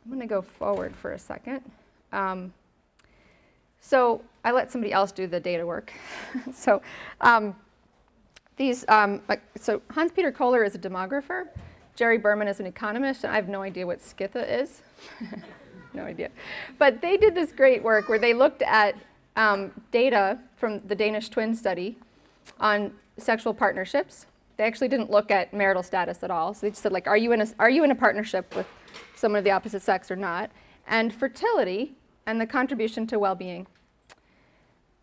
I'm going to go forward for a second. So I let somebody else do the data work. So so Hans-Peter Kohler is a demographer. Jerry Berman is an economist, and I have no idea what Skitha is. No idea. But they did this great work where they looked at data from the Danish twin study on sexual partnerships. They actually didn't look at marital status at all. So they just said, like, are you in a partnership with someone of the opposite sex or not? And fertility and the contribution to well-being.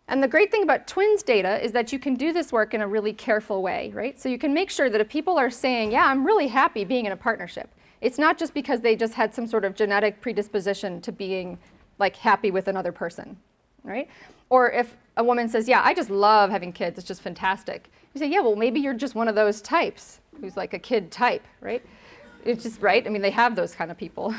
And the great thing about twins data is that you can do this work in a really careful way, right? So you can make sure that if people are saying, yeah, I'm really happy being in a partnership, it's not just because they just had some sort of genetic predisposition to being like happy with another person, right? Or if a woman says, yeah, I just love having kids, it's just fantastic. You say, yeah, well, maybe you're just one of those types who's like a kid type, right? It's just, right? I mean, they have those kind of people.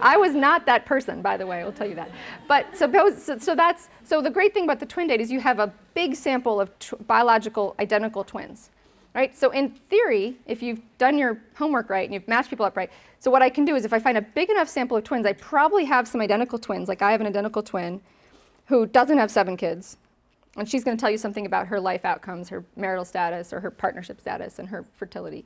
I was not that person, by the way, I'll tell you that. But so the great thing about the twin data is you have a big sample of biological identical twins, right? So in theory, if you've done your homework right and you've matched people up right, so what I can do is if I find a big enough sample of twins, I probably have some identical twins, like I have an identical twin who doesn't have 7 kids, and she's going to tell you something about her life outcomes, her marital status, or her partnership status, and her fertility.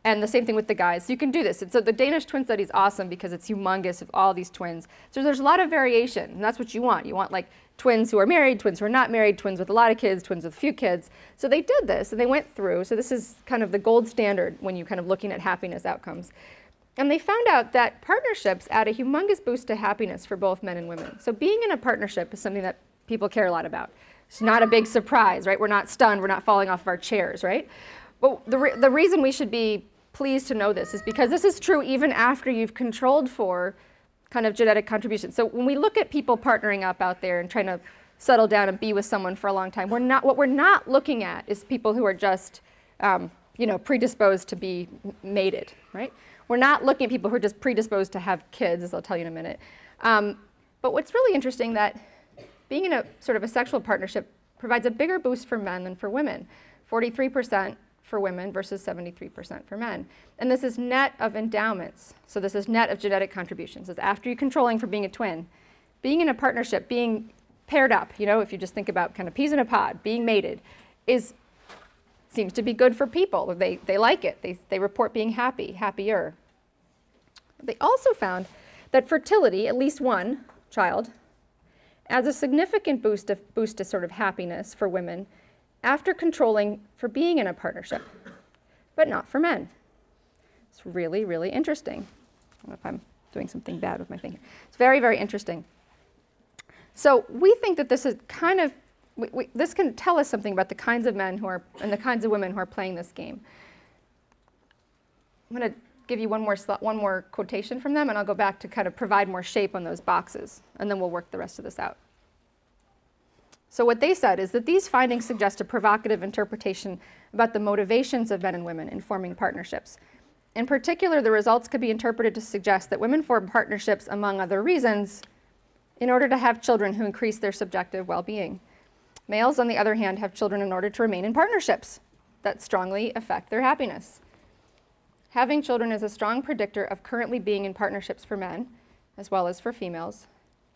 And the same thing with the guys. So you can do this. And so the Danish twin study is awesome because it's humongous of all these twins. So there's a lot of variation, and that's what you want. You want like twins who are married, twins who are not married, twins with a lot of kids, twins with a few kids. So they did this, and they went through. So this is kind of the gold standard when you're kind of looking at happiness outcomes. And they found out that partnerships add a humongous boost to happiness for both men and women. So being in a partnership is something that people care a lot about. It's not a big surprise, right? We're not stunned. We're not falling off of our chairs, right? But the reason we should be pleased to know this is because this is true even after you've controlled for kind of genetic contribution. So when we look at people partnering up out there and trying to settle down and be with someone for a long time, what we're not looking at is people who are just predisposed to be mated, right? We're not looking at people who are just predisposed to have kids, as I'll tell you in a minute. But what's really interesting that being in a sort of a sexual partnership provides a bigger boost for men than for women, 43% for women versus 73% for men. And this is net of endowments. So this is net of genetic contributions. It's after you're controlling for being a twin. Being in a partnership, being paired up, if you just think about kind of peas in a pod, being mated, seems to be good for people. They like it. They report being happier. They also found that fertility, at least one child, adds a significant boost to sort of happiness for women after controlling for being in a partnership, but not for men. It's really, really interesting. I don't know if I'm doing something bad with my finger. It's very, very interesting. So we think that this is kind of, this can tell us something about the kinds of men who are, and the kinds of women who are playing this game. I'm going to give you one more quotation from them, and I'll go back to kind of provide more shape on those boxes, and then we'll work the rest of this out. So what they said is that these findings suggest a provocative interpretation about the motivations of men and women in forming partnerships. In particular, the results could be interpreted to suggest that women form partnerships, among other reasons, in order to have children who increase their subjective well-being. Males, on the other hand, have children in order to remain in partnerships that strongly affect their happiness. Having children is a strong predictor of currently being in partnerships for men, as well as for females.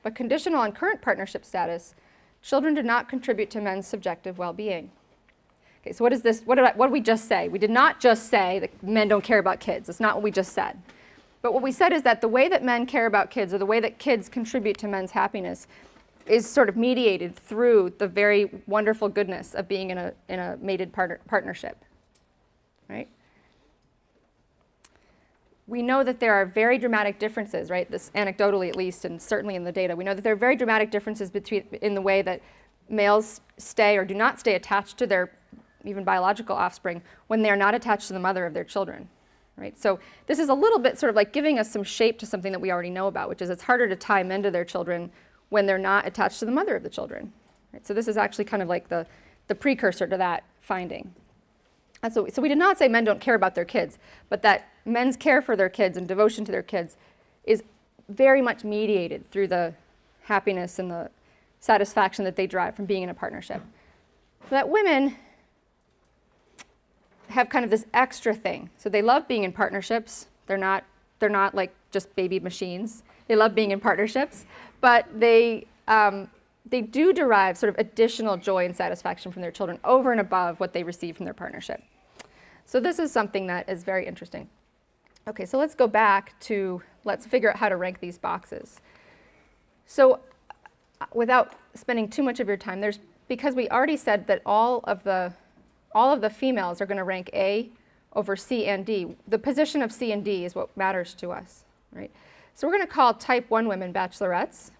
But conditional on current partnership status, children do not contribute to men's subjective well-being. Okay, so what is this? What did we just say? We did not just say that men don't care about kids. That's not what we just said. But what we said is that the way that men care about kids, or the way that kids contribute to men's happiness, is sort of mediated through the very wonderful goodness of being in a mated partnership, right? We know that there are very dramatic differences, right? This anecdotally at least, and certainly in the data, we know that there are very dramatic differences in the way that males stay or do not stay attached to their even biological offspring when they are not attached to the mother of their children, right? So this is a little bit sort of like giving us some shape to something that we already know about, which is it's harder to tie men to their children when they're not attached to the mother of the children, right? So this is actually kind of like the precursor to that finding. And so we did not say men don't care about their kids, but that men's care for their kids and devotion to their kids is very much mediated through the happiness and the satisfaction that they derive from being in a partnership. That women have kind of this extra thing. So they love being in partnerships. They're not like just baby machines. They love being in partnerships, but they do derive sort of additional joy and satisfaction from their children over and above what they receive from their partnership. So this is something that is very interesting. Okay, so let's go back to, let's figure out how to rank these boxes. So without spending too much of your time, because we already said that all of the females are going to rank A over C and D. The position of C and D is what matters to us, right? So we're going to call type 1 women bachelorettes,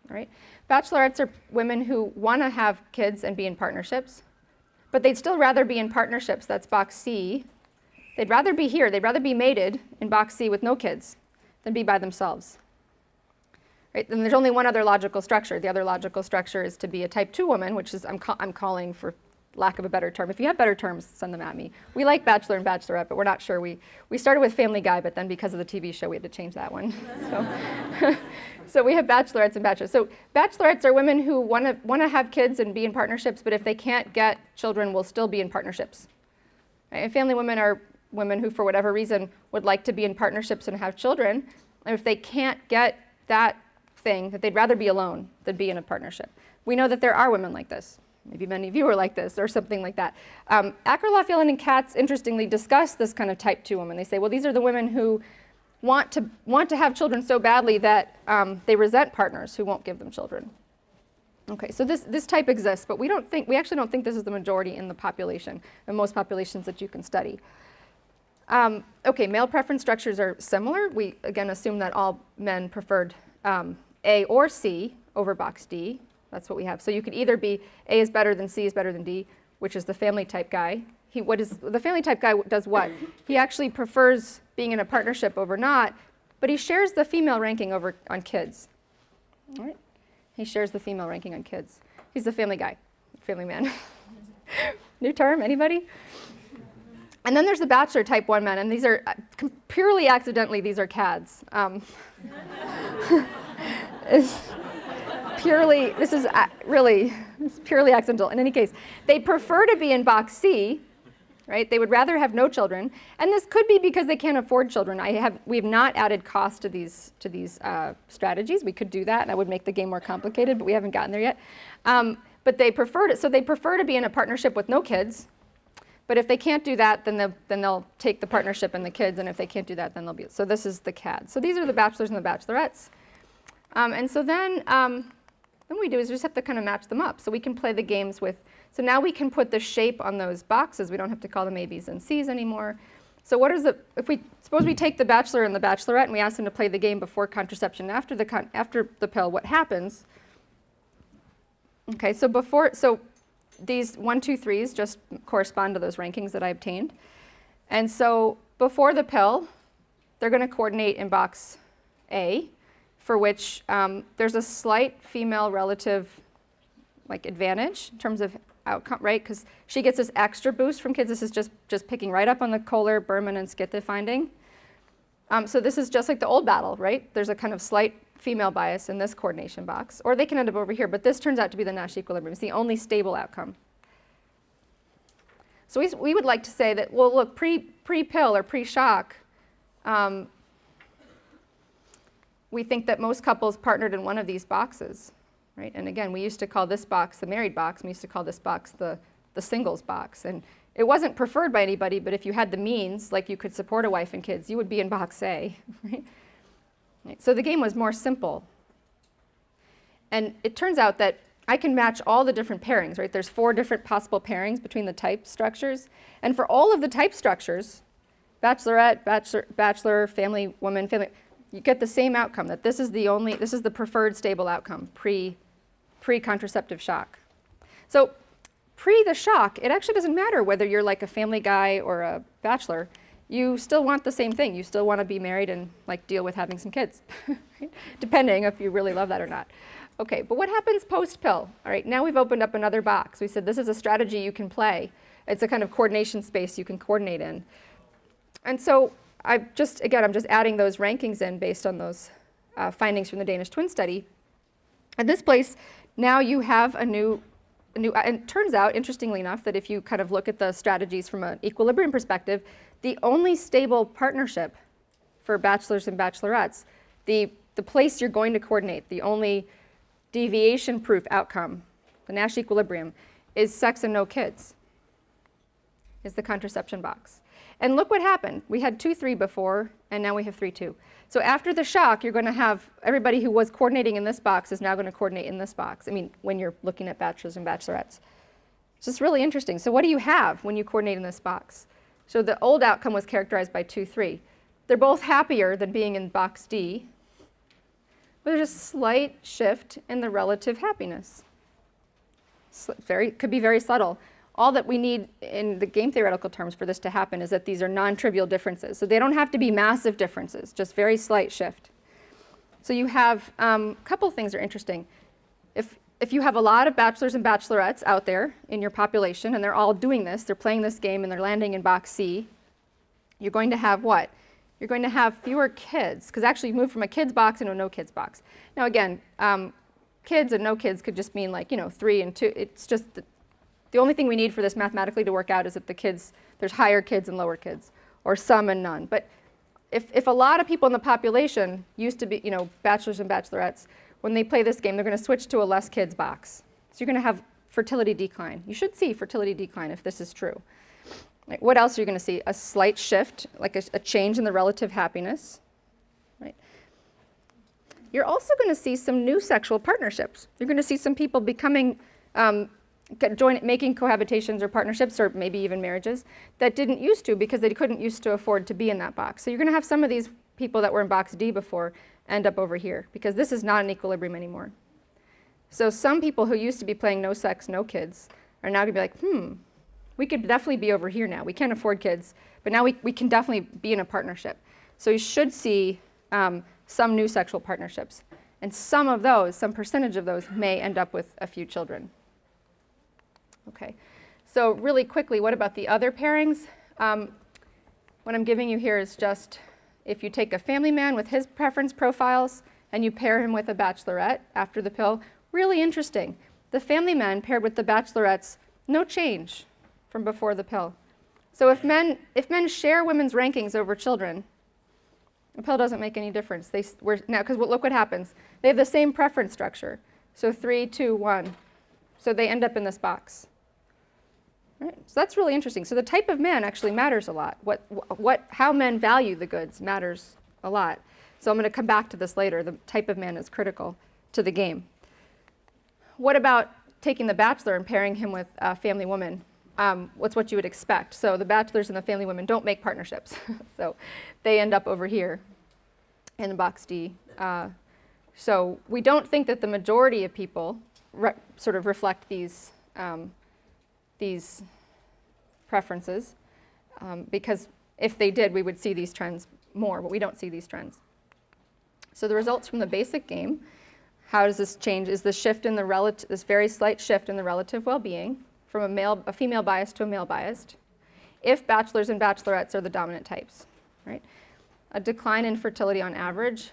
right? Bachelorettes are women who want to have kids and be in partnerships, but they'd still rather be in partnerships. That's box C. They'd rather be here. They'd rather be mated in box C with no kids than be by themselves. Right? And there's only one other logical structure. The other logical structure is to be a type 2 woman, which is I'm calling, for lack of a better term. If you have better terms, send them at me. We like bachelor and bachelorette, but we're not sure. We started with Family Guy, but then because of the TV show, we had to change that one. So we have bachelorettes and bachelors. So bachelorettes are women who want to have kids and be in partnerships, but if they can't get children, will still be in partnerships. Right? And family women are women who, for whatever reason, would like to be in partnerships and have children. And if they can't get that thing, that they'd rather be alone than be in a partnership. We know that there are women like this. Maybe many of you are like this, or something like that. Acker, Phelan, and Katz, interestingly, discuss this kind of type 2 woman. They say, well, these are the women who want to have children so badly that they resent partners who won't give them children. Okay, so this type exists, but we actually don't think this is the majority in the population, in most populations that you can study. Okay, male preference structures are similar. We, again, assume that all men preferred A or C over box D. That's what we have. So you could either be A is better than C is better than D, which is the family type guy. The family type guy does what? He actually prefers being in a partnership over not, but he shares the female ranking over on kids. All right? He shares the female ranking on kids. He's the family guy, family man. New term, anybody? And then there's the bachelor type 1 men, and these are purely accidentally, these are CADs. This is purely accidental. In any case, they prefer to be in box C, right? They would rather have no children, and this could be because they can't afford children. We have not added cost to these strategies. We could do that, and that would make the game more complicated, but we haven't gotten there yet. But they prefer to be in a partnership with no kids. But if they can't do that, then they'll take the partnership and the kids, and if they can't do that, then they'll be. So this is the CAD. So these are the bachelors and the bachelorettes. And so then what we do is we just have to kind of match them up. So we can play the games with, so now we can put the shape on those boxes. We don't have to call them A, B's, and C's anymore. So what is suppose we take the bachelor and the bachelorette and we ask them to play the game before contraception, after the pill, what happens? Okay, so these 1, 2, 3s just correspond to those rankings that I obtained. And so before the pill, they're going to coordinate in box A, for which there's a slight female relative advantage in terms of outcome, right? Because she gets this extra boost from kids. This is just picking right up on the Kohler, Berman, and Skitte finding. So this is just like the old battle, right? There's a kind of slight female bias in this coordination box, or they can end up over here, but this turns out to be the Nash equilibrium. It's the only stable outcome. So we would like to say that, well, look, pre-pill or pre-shock, we think that most couples partnered in one of these boxes, right? And again, we used to call this box the married box, and we used to call this box the singles box. And it wasn't preferred by anybody, but if you had the means, like you could support a wife and kids, you would be in box A, right? So the game was more simple. And it turns out that I can match all the different pairings, right? There's 4 different possible pairings between the type structures. And for all of the type structures, bachelorette, bachelor, family, woman, family, you get the same outcome, that this is the preferred stable outcome, pre-contraceptive shock. So pre the shock, it actually doesn't matter whether you're like a family guy or a bachelor. You still want the same thing. You still want to be married and deal with having some kids, depending if you really love that or not. Okay, but what happens post-pill? All right, now we've opened up another box. We said this is a strategy you can play. It's a kind of coordination space you can coordinate in. And so I'm just adding those rankings in based on those findings from the Danish twin study. And this place now you have a new, and it turns out, interestingly enough, that if you kind of look at the strategies from an equilibrium perspective, the only stable partnership for bachelors and bachelorettes, the place you're going to coordinate, the only deviation-proof outcome, the Nash equilibrium, is sex and no kids, is the contraception box. And look what happened. We had 2-3 before, and now we have 3-2. So after the shock, you're going to have everybody who was coordinating in this box is now going to coordinate in this box. I mean, when you're looking at bachelors and bachelorettes. It's just really interesting. So what do you have when you coordinate in this box? So the old outcome was characterized by 2-3. They're both happier than being in box D, but there's a slight shift in the relative happiness. Could be very subtle. All that we need in the game theoretical terms for this to happen is that these are non-trivial differences. So they don't have to be massive differences, just very slight shift. So you have a couple of things that are interesting. If you have a lot of bachelors and bachelorettes out there in your population, and they're all doing this, they're playing this game, and they're landing in box C, you're going to have what? You're going to have fewer kids, because actually you move from a kids box into a no kids box. Now again, kids and no kids could just mean like, 3 and 2. It's just the only thing we need for this mathematically to work out is that the kids, there's higher kids and lower kids, or some and none. But if a lot of people in the population used to be, bachelors and bachelorettes, when they play this game, they're going to switch to a less kids box. So you're going to have fertility decline. You should see fertility decline if this is true. Right. What else are you going to see? A slight shift, like a change in the relative happiness. Right. You're also going to see some new sexual partnerships. You're going to see some people becoming making cohabitations or partnerships, or maybe even marriages, that didn't used to because they couldn't used to afford to be in that box. So you're going to have some of these people that were in box D before end up over here, because this is not an equilibrium anymore. So some people who used to be playing no sex, no kids, are now going to be like, we could definitely be over here now. We can't afford kids, but now we can definitely be in a partnership. So you should see some new sexual partnerships. And some of those, some percentage of those, may end up with a few children. Okay, so really quickly, what about the other pairings? What I'm giving you here is just if you take a family man with his preference profiles and you pair him with a bachelorette after the pill, really interesting. The family men paired with the bachelorettes, no change from before the pill. So if men share women's rankings over children, the pill doesn't make any difference. Now, because look what happens. They have the same preference structure. So 3, 2, 1. So they end up in this box. Right? So that's really interesting. So the type of man actually matters a lot. How men value the goods matters a lot. So I'm going to come back to this later. The type of man is critical to the game. What about taking the bachelor and pairing him with a family woman? What's what you would expect? So the bachelors and the family women don't make partnerships. So they end up over here in box D. So we don't think that the majority of people sort of reflect these preferences, because if they did, we would see these trends more, but we don't see these trends. So the results from the basic game, how does this change? Is the shift in the this very slight shift in the relative well-being from a female bias to a male biased, if bachelors and bachelorettes are the dominant types, right? A decline in fertility on average,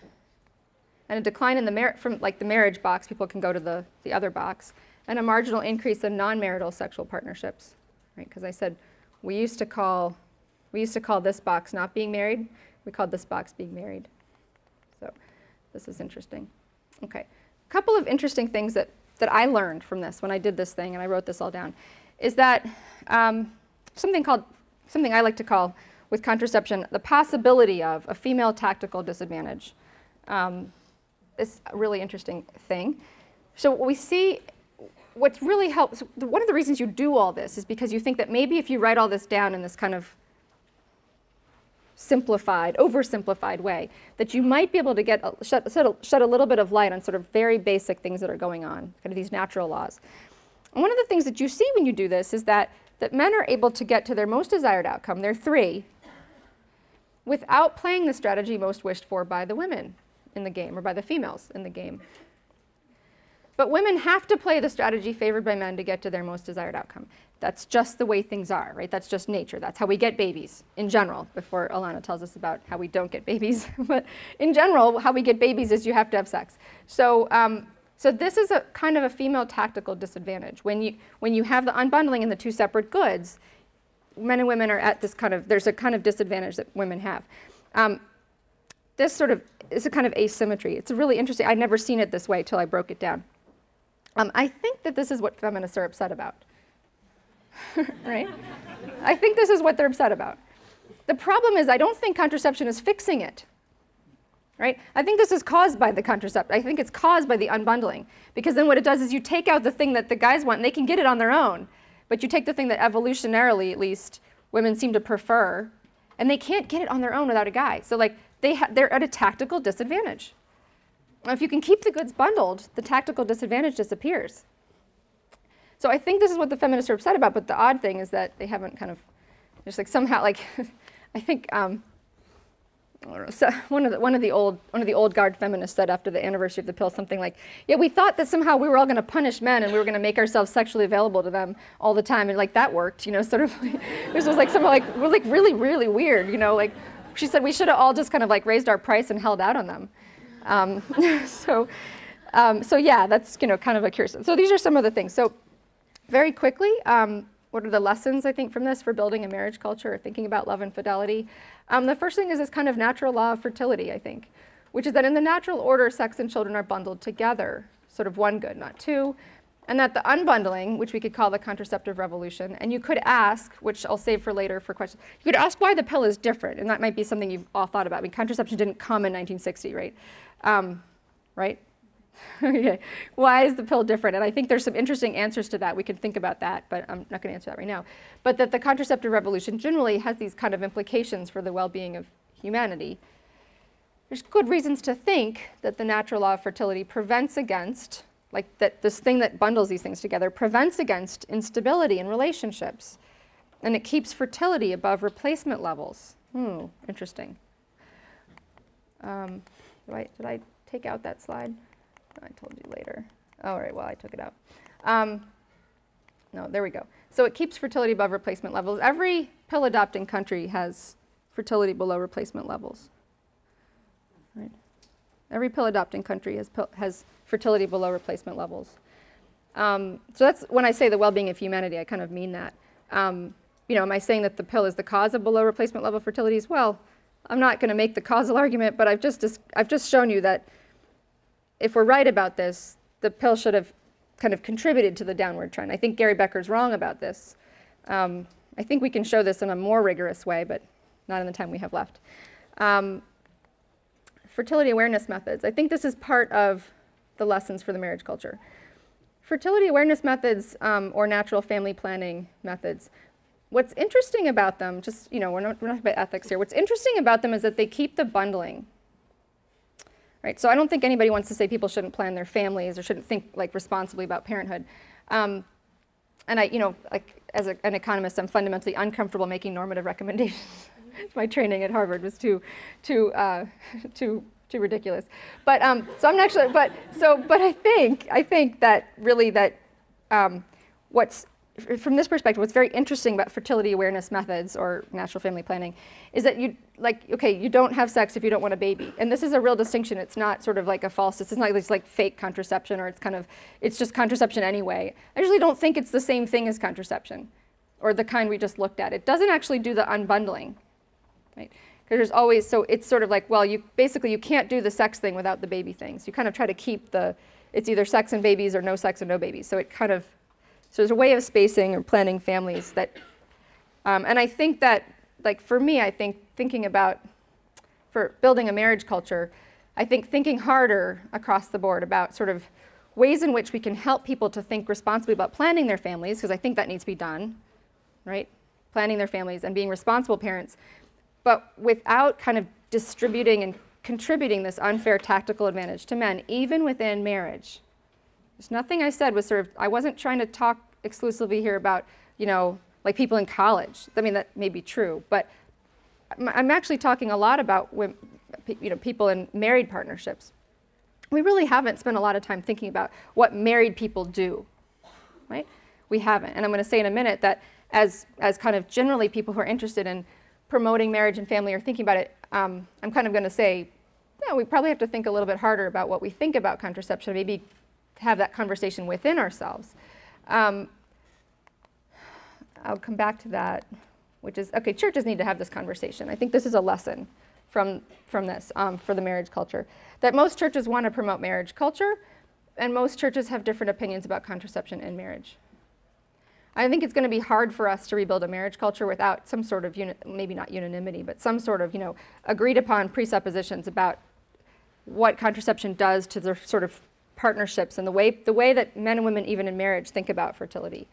and a decline in from like the marriage box, people can go to the other box, and a marginal increase in non-marital sexual partnerships, right? Because I said we used to call this box not being married. We called this box being married. So this is interesting. Okay, a couple of interesting things that I learned from this when I did this thing, and I wrote this all down, is that something I like to call with contraception the possibility of a female tactical disadvantage. It's a really interesting thing. So what we see. What's really helps, one of the reasons you do all this is because you think that maybe if you write all this down in this kind of simplified, oversimplified way, that you might be able to get shed a little bit of light on sort of very basic things that are going on, kind of these natural laws. And one of the things that you see when you do this is that men are able to get to their most desired outcome, their 3, without playing the strategy most wished for by the women in the game, or by the females in the game. But women have to play the strategy favored by men to get to their most desired outcome. That's just the way things are, right? That's just nature. That's how we get babies in general, before Alana tells us about how we don't get babies. But in general, how we get babies is you have to have sex. So So this is a kind of a female tactical disadvantage. When you have the unbundling and the two separate goods, men and women are at this kind of, there's a kind of disadvantage that women have. This sort of is a kind of asymmetry. It's really interesting. I'd never seen it this way till I broke it down. I think that this is what feminists are upset about, right? I think this is what they're upset about. The problem is I don't think contraception is fixing it, right? I think this is caused by the contraception. I think it's caused by the unbundling, because then what it does is you take out the thing that the guys want, and they can get it on their own, but you take the thing that evolutionarily, at least, women seem to prefer, and they can't get it on their own without a guy. So like they're at a tactical disadvantage. Now, if you can keep the goods bundled, the tactical disadvantage disappears. So I think this is what the feminists are upset about, but the odd thing is that they haven't kind of, just like somehow, like, I think, I don't know, so one of the old guard feminists said after the anniversary of the pill something like, yeah, we thought that somehow we were all going to punish men and we were going to make ourselves sexually available to them all the time, and like that worked, you know, sort of. Like, this was like somehow like, we're like really, really weird, you know, like she said we should have all just kind of like raised our price and held out on them. So yeah, that's, you know, kind of a curious. So these are some of the things. So very quickly, what are the lessons, I think, from this for building a marriage culture or thinking about love and fidelity? The first thing is this kind of natural law of fertility, I think, which is that in the natural order, sex and children are bundled together, sort of one good, not two, and that the unbundling, which we could call the contraceptive revolution, and you could ask, which I'll save for later for questions, you could ask why the pill is different, and that might be something you've all thought about. I mean, contraception didn't come in 1960, right? Right? Okay. Why is the pill different? And I think there's some interesting answers to that. We can think about that, but I'm not going to answer that right now. But that the contraceptive revolution generally has these kind of implications for the well-being of humanity. There's good reasons to think that the natural law of fertility prevents against, like that this thing that bundles these things together, prevents against instability in relationships. And it keeps fertility above replacement levels. Interesting. Did I take out that slide? I told you later. All right, well, I took it out. No, there we go. So it keeps fertility above replacement levels. Every pill-adopting country has fertility below replacement levels. Right? Every pill-adopting country has fertility below replacement levels. So that's when I say the well-being of humanity, I kind of mean that. You know, am I saying that the pill is the cause of below replacement level fertilities? Well, I'm not going to make the causal argument, but I've just shown you that if we're right about this, the pill should have kind of contributed to the downward trend. I think Gary Becker's wrong about this. I think we can show this in a more rigorous way, but not in the time we have left. Fertility awareness methods. I think this is part of the lessons for the marriage culture. Fertility awareness methods or natural family planning methods. What's interesting about them, just, you know, we're not talking about ethics here. What's interesting about them is that they keep the bundling. Right, so I don't think anybody wants to say people shouldn't plan their families or shouldn't think like responsibly about parenthood. And I, you know, like as an economist, I'm fundamentally uncomfortable making normative recommendations. My training at Harvard was too ridiculous. But so I'm actually, but I think that really that what's from this perspective, what's very interesting about fertility awareness methods or natural family planning is that you don't have sex if you don't want a baby. And this is a real distinction. It's not sort of like a false, it's not like fake contraception, or it's just contraception anyway. I usually don't think it's the same thing as contraception or the kind we just looked at. It doesn't actually do the unbundling, right? Because there's always, so it's sort of like, well, you can't do the sex thing without the baby thing. So you kind of try to keep it's either sex and babies or no sex and no babies. So it kind of, so there's a way of spacing or planning families that, and I think that, like for me, I think thinking about, for building a marriage culture, I think thinking harder across the board about sort of ways in which we can help people to think responsibly about planning their families, because I think that needs to be done, right? Planning their families and being responsible parents, but without kind of distributing and contributing this unfair tactical advantage to men, even within marriage. There's nothing I said was sort of, I wasn't trying to talk exclusively here about, you know, like people in college. I mean, that may be true, but I'm actually talking a lot about women, you know, people in married partnerships. We really haven't spent a lot of time thinking about what married people do, right? We haven't. And I'm going to say in a minute that as kind of generally people who are interested in promoting marriage and family are thinking about it, I'm kind of going to say, yeah, we probably have to think a little bit harder about what we think about contraception, maybe have that conversation within ourselves. I'll come back to that, which is, okay, churches need to have this conversation. I think this is a lesson from this for the marriage culture, that most churches want to promote marriage culture, and most churches have different opinions about contraception in marriage. I think it's going to be hard for us to rebuild a marriage culture without some sort of, maybe not unanimity, but some sort of, agreed upon presuppositions about what contraception does to the sort of partnerships and the way that men and women, even in marriage, think about fertility.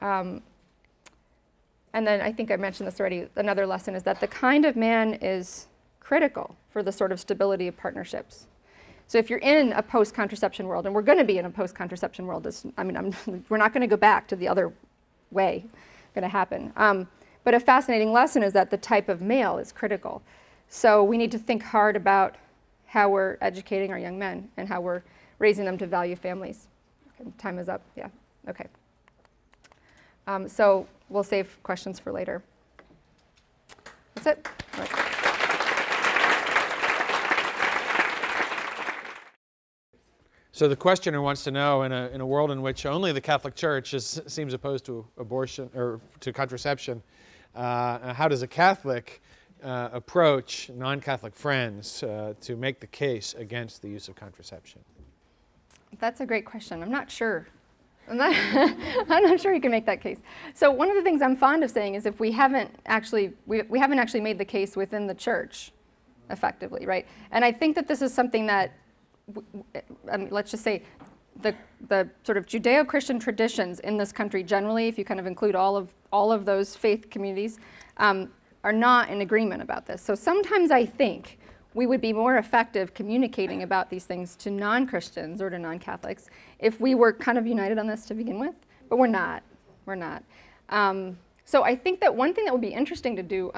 And then I think I mentioned this already, another lesson is that the kind of man is critical for the sort of stability of partnerships. So if you're in a post-contraception world, and we're going to be in a post-contraception world, we're not going to go back to the other way, going to happen. But a fascinating lesson is that the type of male is critical. So we need to think hard about how we're educating our young men and how we're raising them to value families. Okay, time is up, yeah, okay. So we'll save questions for later. That's it. All right. So the questioner wants to know, in a world in which only the Catholic Church seems opposed to abortion or to contraception, how does a Catholic approach non-Catholic friends to make the case against the use of contraception? That's a great question. I'm not sure. I'm not sure you can make that case. So one of the things I'm fond of saying is if we haven't actually made the case within the church effectively, right? And I think that this is something that let's just say the sort of Judeo-Christian traditions in this country generally, if you kind of include all of those faith communities, are not in agreement about this. So sometimes I think we would be more effective communicating about these things to non-Christians or to non-Catholics if we were kind of united on this to begin with, but we're not. We're not. So I think that one thing that would be interesting to do,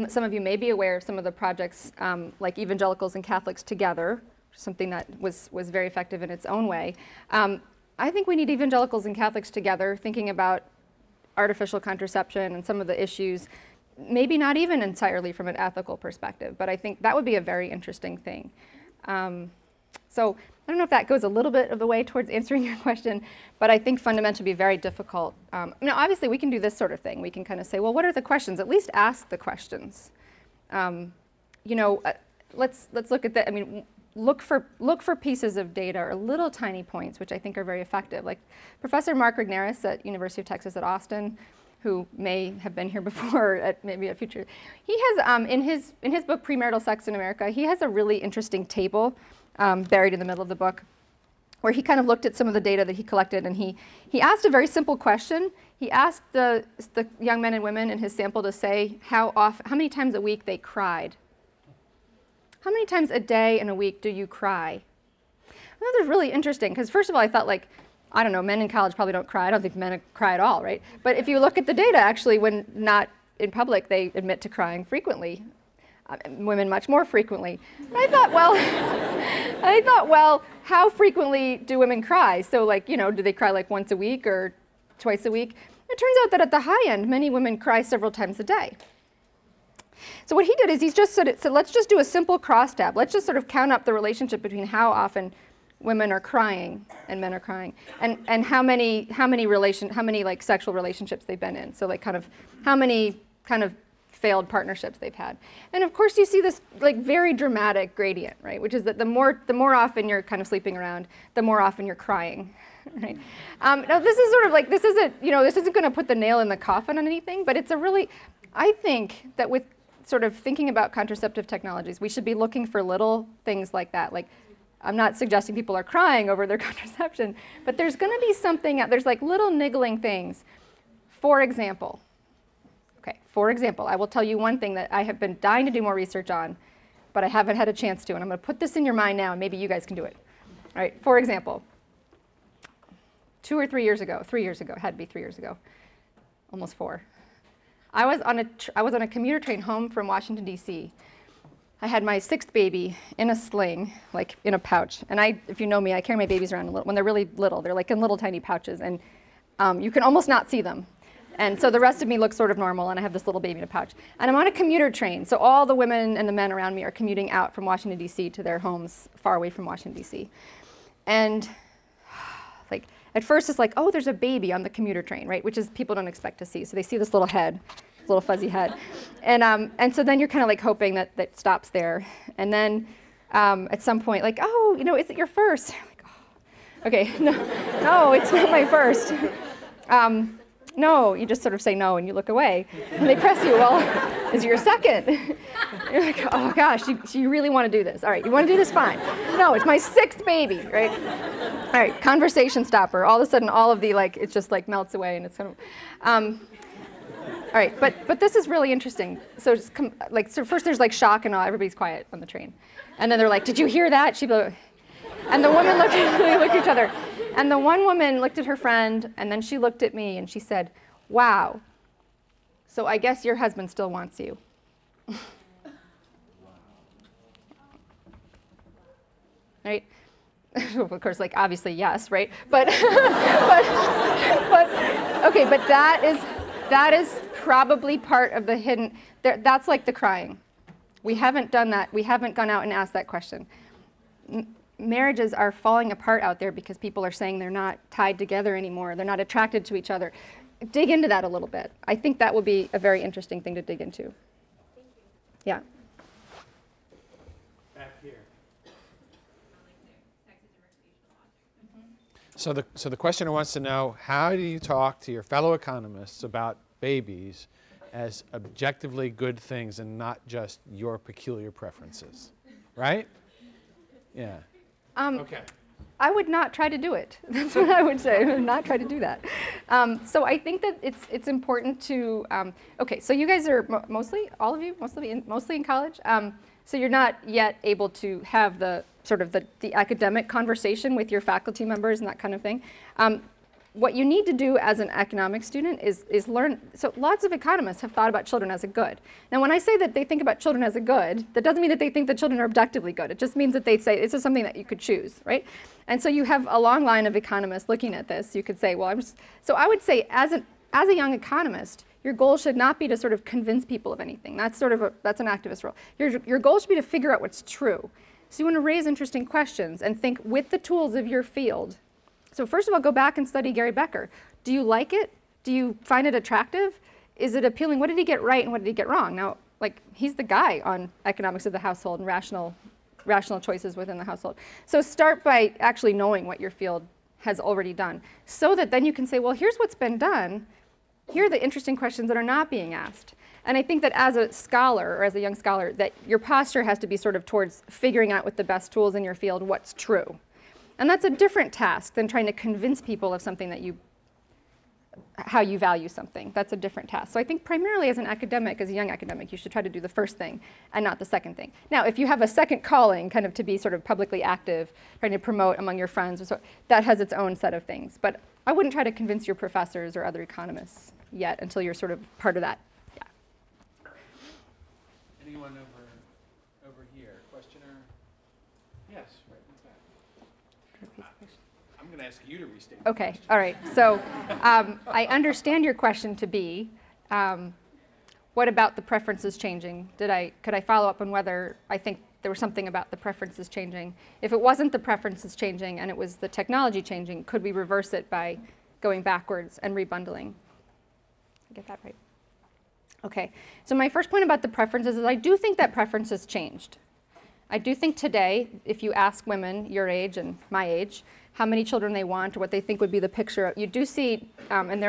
some of you may be aware of some of the projects like Evangelicals and Catholics Together, something that was very effective in its own way. I think we need Evangelicals and Catholics together thinking about artificial contraception and some of the issues, maybe not even entirely from an ethical perspective, but I think that would be a very interesting thing. So I don't know if that goes a little bit of the way towards answering your question, but I think fundamentally be very difficult. Obviously we can do this sort of thing. We can kind of say, well, what are the questions? At least ask the questions. Let's look at that. Look for pieces of data or little tiny points, which I think are very effective. Like Professor Mark Regnerus at University of Texas at Austin, who may have been here before at maybe a future. He has, in his book, Premarital Sex in America, he has a really interesting table buried in the middle of the book where he kind of looked at some of the data that he collected, and he asked a very simple question. He asked the young men and women in his sample to say how many times a week they cried. How many times a day in a week do you cry? That was really interesting, because first of all, I thought, like, I don't know, men in college probably don't cry. I don't think men cry at all, right? But if you look at the data, actually, when not in public, they admit to crying frequently. Women much more frequently. And I thought, well, how frequently do women cry? So, like, do they cry like once a week or twice a week? It turns out that at the high end, many women cry several times a day. So what he did is he's just said, so let's just do a simple crosstab. Let's just sort of count up the relationship between how often women are crying and men are crying, and how many like sexual relationships they've been in. So like kind of how many kind of failed partnerships they've had. And of course you see this like very dramatic gradient, right? Which is that the more often you're kind of sleeping around, the more often you're crying. Right? Now this is sort of like, this isn't going to put the nail in the coffin on anything, but it's a really, I think that with sort of thinking about contraceptive technologies, we should be looking for little things like that. Like, I'm not suggesting people are crying over their contraception, but there's going to be something, there's like little niggling things. For example, I will tell you one thing that I have been dying to do more research on, but I haven't had a chance to, and I'm going to put this in your mind now, and maybe you guys can do it. All right, for example, 3 years ago, it had to be 3 years ago, almost 4. I was on a commuter train home from Washington, D.C. I had my 6th baby in a sling, like in a pouch. And if you know me, I carry my babies around when they're really little. They're like in little tiny pouches, and you can almost not see them. And so the rest of me looks sort of normal, and I have this little baby in a pouch. And I'm on a commuter train, so all the women and the men around me are commuting out from Washington, D.C. to their homes far away from Washington, D.C. And like at first it's like, oh, there's a baby on the commuter train, right? Which is people don't expect to see. So they see this little head, this little fuzzy head. And so then you're kind of like hoping that that stops there. And then at some point, like, oh, you know, is it your first? Like, oh, okay, no, it's not my first. No, you just sort of say no and you look away. And they press you, well, is it your second? You're like, oh gosh, you really want to do this. All right, you want to do this? Fine. No, it's my 6th baby, right? All right, conversation stopper. All of a sudden, all of the, like, it just like melts away and it's kind of, all right, but this is really interesting. So, so first there's like shock and awe, everybody's quiet on the train. And then they're like, did you hear that? And the women looked at each other. And the one woman looked at her friend, and then she looked at me, and she said, wow, so I guess your husband still wants you. Right? Of course, like, obviously, yes, right? But, okay, but that is probably part of the hidden, that's like the crying. We haven't done that. We haven't gone out and asked that question. Marriages are falling apart out there because people are saying they're not tied together anymore. They're not attracted to each other. Dig into that a little bit. I think that will be a very interesting thing to dig into. Thank you. Yeah. Back here. So the questioner wants to know, how do you talk to your fellow economists about babies as objectively good things and not just your peculiar preferences, right? Yeah. Okay. I would not try to do it. That's what I would say. I would not try to do that. So I think that it's important to, okay, so you guys are mostly, all of you, mostly in college. So you're not yet able to have the sort of the academic conversation with your faculty members and that kind of thing. What you need to do as an economics student is learn, so lots of economists have thought about children as a good. Now when I say that they think about children as a good, that doesn't mean that they think that children are objectively good. It just means that they say this is something that you could choose, right? And so you have a long line of economists looking at this. You could say, well, so I would say as a young economist, your goal should not be to sort of convince people of anything. That's sort of that's an activist role. Your goal should be to figure out what's true. So you want to raise interesting questions and think with the tools of your field. So first of all, go back and study Gary Becker. Do you like it? Do you find it attractive? Is it appealing? What did he get right and what did he get wrong? Now, like, he's the guy on economics of the household and rational choices within the household. So start by actually knowing what your field has already done, so that then you can say, well, here's what's been done. Here are the interesting questions that are not being asked. And I think that as a scholar, or as a young scholar, that your posture has to be sort of towards figuring out with the best tools in your field what's true. And that's a different task than trying to convince people of something that how you value something. That's a different task. So I think primarily as an academic, as a young academic, you should try to do the first thing and not the second thing. Now, if you have a second calling, kind of to be sort of publicly active, trying to promote among your friends, so that has its own set of things. But I wouldn't try to convince your professors or other economists yet until you're sort of part of that. Yeah. Anyone over here? Questioner? Yes, right in the back. I'm going to ask you to restate the question. All right. So I understand your question to be, what about the preferences changing? Could I follow up on whether I think there was something about the preferences changing? If it wasn't the preferences changing and it was the technology changing, could we reverse it by going backwards and rebundling? I get that right? Okay. So my first point about the preferences is I do think that preferences changed. I do think today, if you ask women your age and my age, how many children they want or what they think would be the picture, you do see, and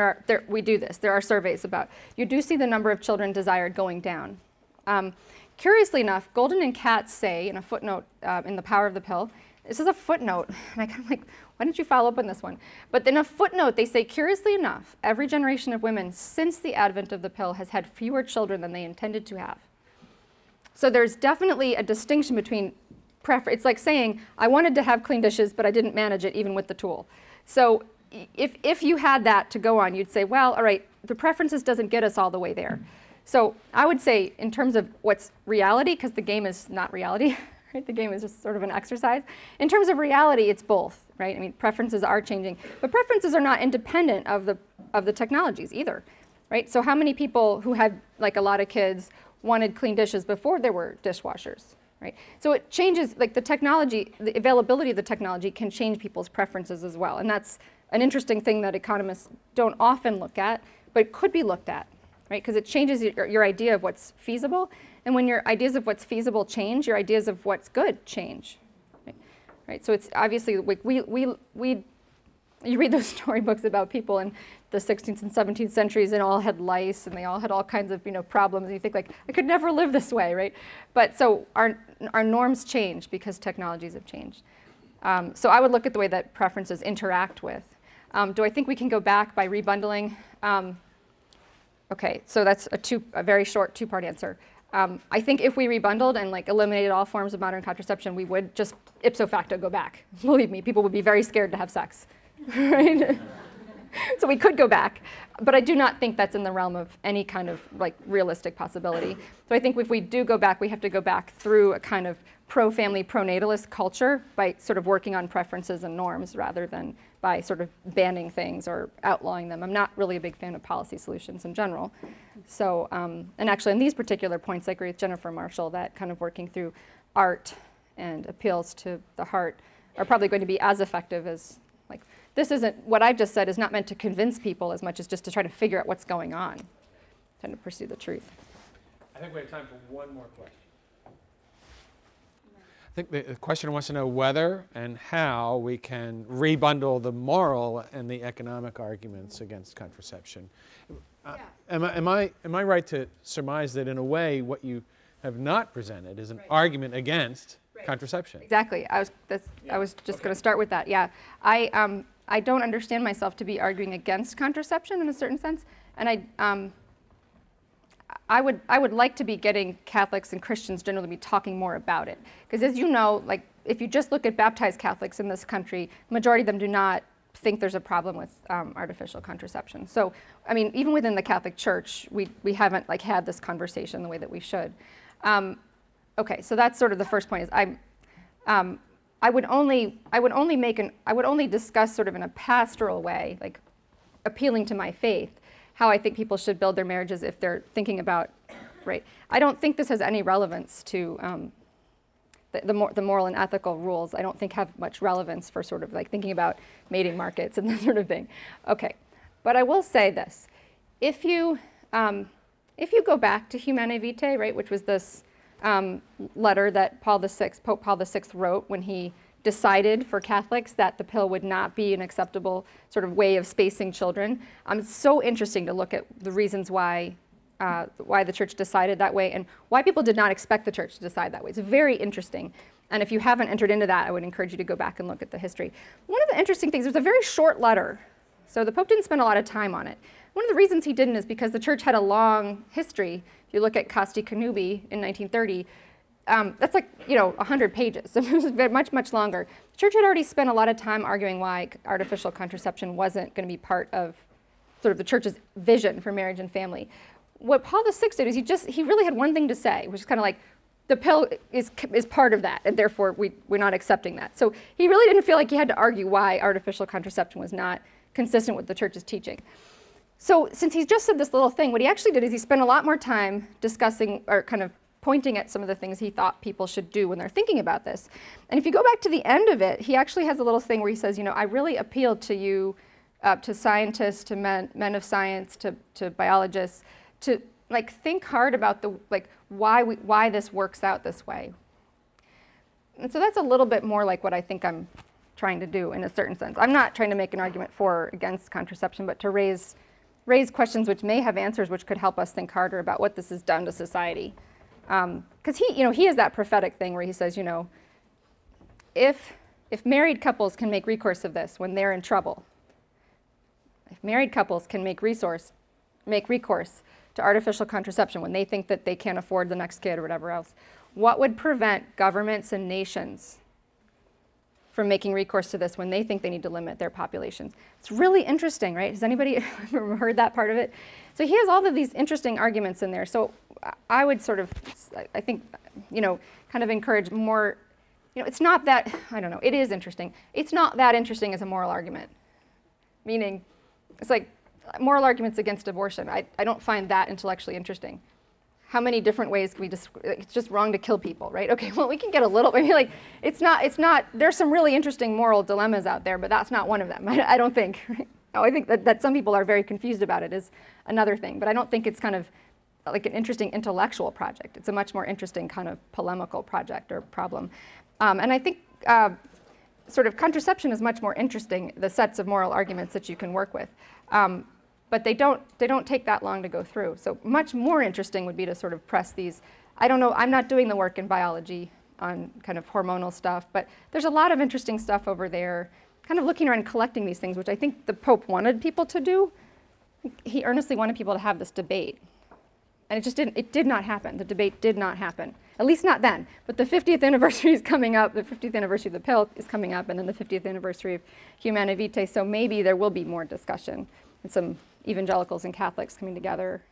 we do this, there are surveys about, you do see the number of children desired going down. Curiously enough, Golden and Katz say in a footnote in The Power of the Pill, this is a footnote, and I kind of like, why didn't you follow up on this one? But in a footnote, they say, curiously enough, every generation of women since the advent of the pill has had fewer children than they intended to have. So there's definitely a distinction between it's like saying, I wanted to have clean dishes, but I didn't manage it even with the tool. So if you had that to go on, you'd say, well, all right, the preferences doesn't get us all the way there. So I would say in terms of what's reality, because the game is not reality, right? The game is just sort of an exercise. In terms of reality, it's both, right? I mean, preferences are changing, but preferences are not independent of the technologies either, right? So how many people who had like a lot of kids wanted clean dishes before there were dishwashers? right? So it changes, like the technology, the availability of the technology can change people's preferences as well. And that's an interesting thing that economists don't often look at, but could be looked at, right? Because it changes your idea of what's feasible. And when your ideas of what's feasible change, your ideas of what's good change, right? So it's obviously, like you read those storybooks about people in the 16th and 17th centuries and all had lice and they all had all kinds of problems, and you think like, I could never live this way, right? But so our norms change because technologies have changed. So I would look at the way that preferences interact with. Do I think we can go back by rebundling? Okay, so that's a very short two-part answer. I think if we rebundled and like eliminated all forms of modern contraception, we would just ipso facto go back. Believe me, people would be very scared to have sex. Right? So we could go back, but I do not think that's in the realm of any kind of like realistic possibility. So I think if we do go back, we have to go back through a kind of pro-family, pro-natalist culture by sort of working on preferences and norms rather than by sort of banning things or outlawing them. I'm not really a big fan of policy solutions in general. So, and actually on these particular points, I agree with Jennifer Marshall that kind of working through art and appeals to the heart are probably going to be as effective as, like, this isn't, what I've just said is not meant to convince people as much as just to try to figure out what's going on, trying to pursue the truth. I think we have time for one more question. I think the questioner wants to know whether and how we can rebundle the moral and the economic arguments against contraception. Am I right to surmise that in a way what you have not presented is an argument against contraception? Exactly. I was just going to start with that. Yeah, I don't understand myself to be arguing against contraception in a certain sense, and I would like to be getting Catholics and Christians generally to be talking more about it, because as you know, like if you just look at baptized Catholics in this country, the majority of them do not think there's a problem with artificial contraception. So, I mean, even within the Catholic Church, we haven't like had this conversation the way that we should. Okay, so that's sort of the first point. Is I would only discuss sort of in a pastoral way, like appealing to my faith, how I think people should build their marriages if they're thinking about, right? I don't think this has any relevance to the moral and ethical rules. I don't think have much relevance for sort of like thinking about mating markets and that sort of thing. Okay, but I will say this: if you go back to Humanae Vitae, right, which was this letter that Pope Paul VI wrote when he decided for Catholics that the pill would not be an acceptable sort of way of spacing children. It's so interesting to look at the reasons why the church decided that way and why people did not expect the church to decide that way. It's very interesting. And if you haven't entered into that, I would encourage you to go back and look at the history. One of the interesting things, it was a very short letter. So the Pope didn't spend a lot of time on it. One of the reasons he didn't is because the church had a long history. If you look at Casti Connubii in 1930, that's like, 100 pages. It was much, much longer. The church had already spent a lot of time arguing why artificial contraception wasn't going to be part of sort of the church's vision for marriage and family. What Paul VI did is he really had one thing to say, which is kind of like, the pill is part of that, and therefore we're not accepting that. So he really didn't feel like he had to argue why artificial contraception was not consistent with the church's teaching. So since he's just said this little thing, what he actually did is he spent a lot more time discussing or kind of pointing at some of the things he thought people should do when they're thinking about this. And if you go back to the end of it, he actually has a little thing where he says, I really appealed to you, to scientists, to men of science, to biologists, to like think hard about why this works out this way. And so that's a little bit more like what I think I'm trying to do in a certain sense. I'm not trying to make an argument for or against contraception, but to raise questions which may have answers which could help us think harder about what this has done to society. Because he has that prophetic thing where he says, if married couples can make recourse of this when they're in trouble, if married couples can make recourse to artificial contraception when they think that they can't afford the next kid or whatever else, what would prevent governments and nations from making recourse to this when they think they need to limit their populations? It's really interesting, right? Has anybody ever heard that part of it? So he has all of these interesting arguments in there. So I would sort of, I think, kind of encourage more, it's not that, I don't know, it is interesting. It's not that interesting as a moral argument. Meaning, it's like moral arguments against abortion. I don't find that intellectually interesting. how many different ways can we just, it's just wrong to kill people, right? Okay, well, we can get a little, I mean, like, it's not, there's some really interesting moral dilemmas out there, but that's not one of them, I don't think. Right? Oh, I think that some people are very confused about it is another thing, but I don't think it's kind of like an interesting intellectual project. It's a much more interesting kind of polemical project or problem. And I think sort of contraception is much more interesting, the sets of moral arguments that you can work with. But they don't take that long to go through. So much more interesting would be to sort of press these. I don't know, I'm not doing the work in biology on kind of hormonal stuff, but there's a lot of interesting stuff over there, kind of looking around collecting these things, which I think the Pope wanted people to do. He earnestly wanted people to have this debate. And it did not happen. The debate did not happen, at least not then. But the 50th anniversary is coming up, the 50th anniversary of the pill is coming up, and then the 50th anniversary of Humanae Vitae, so maybe there will be more discussion and some evangelicals and Catholics coming together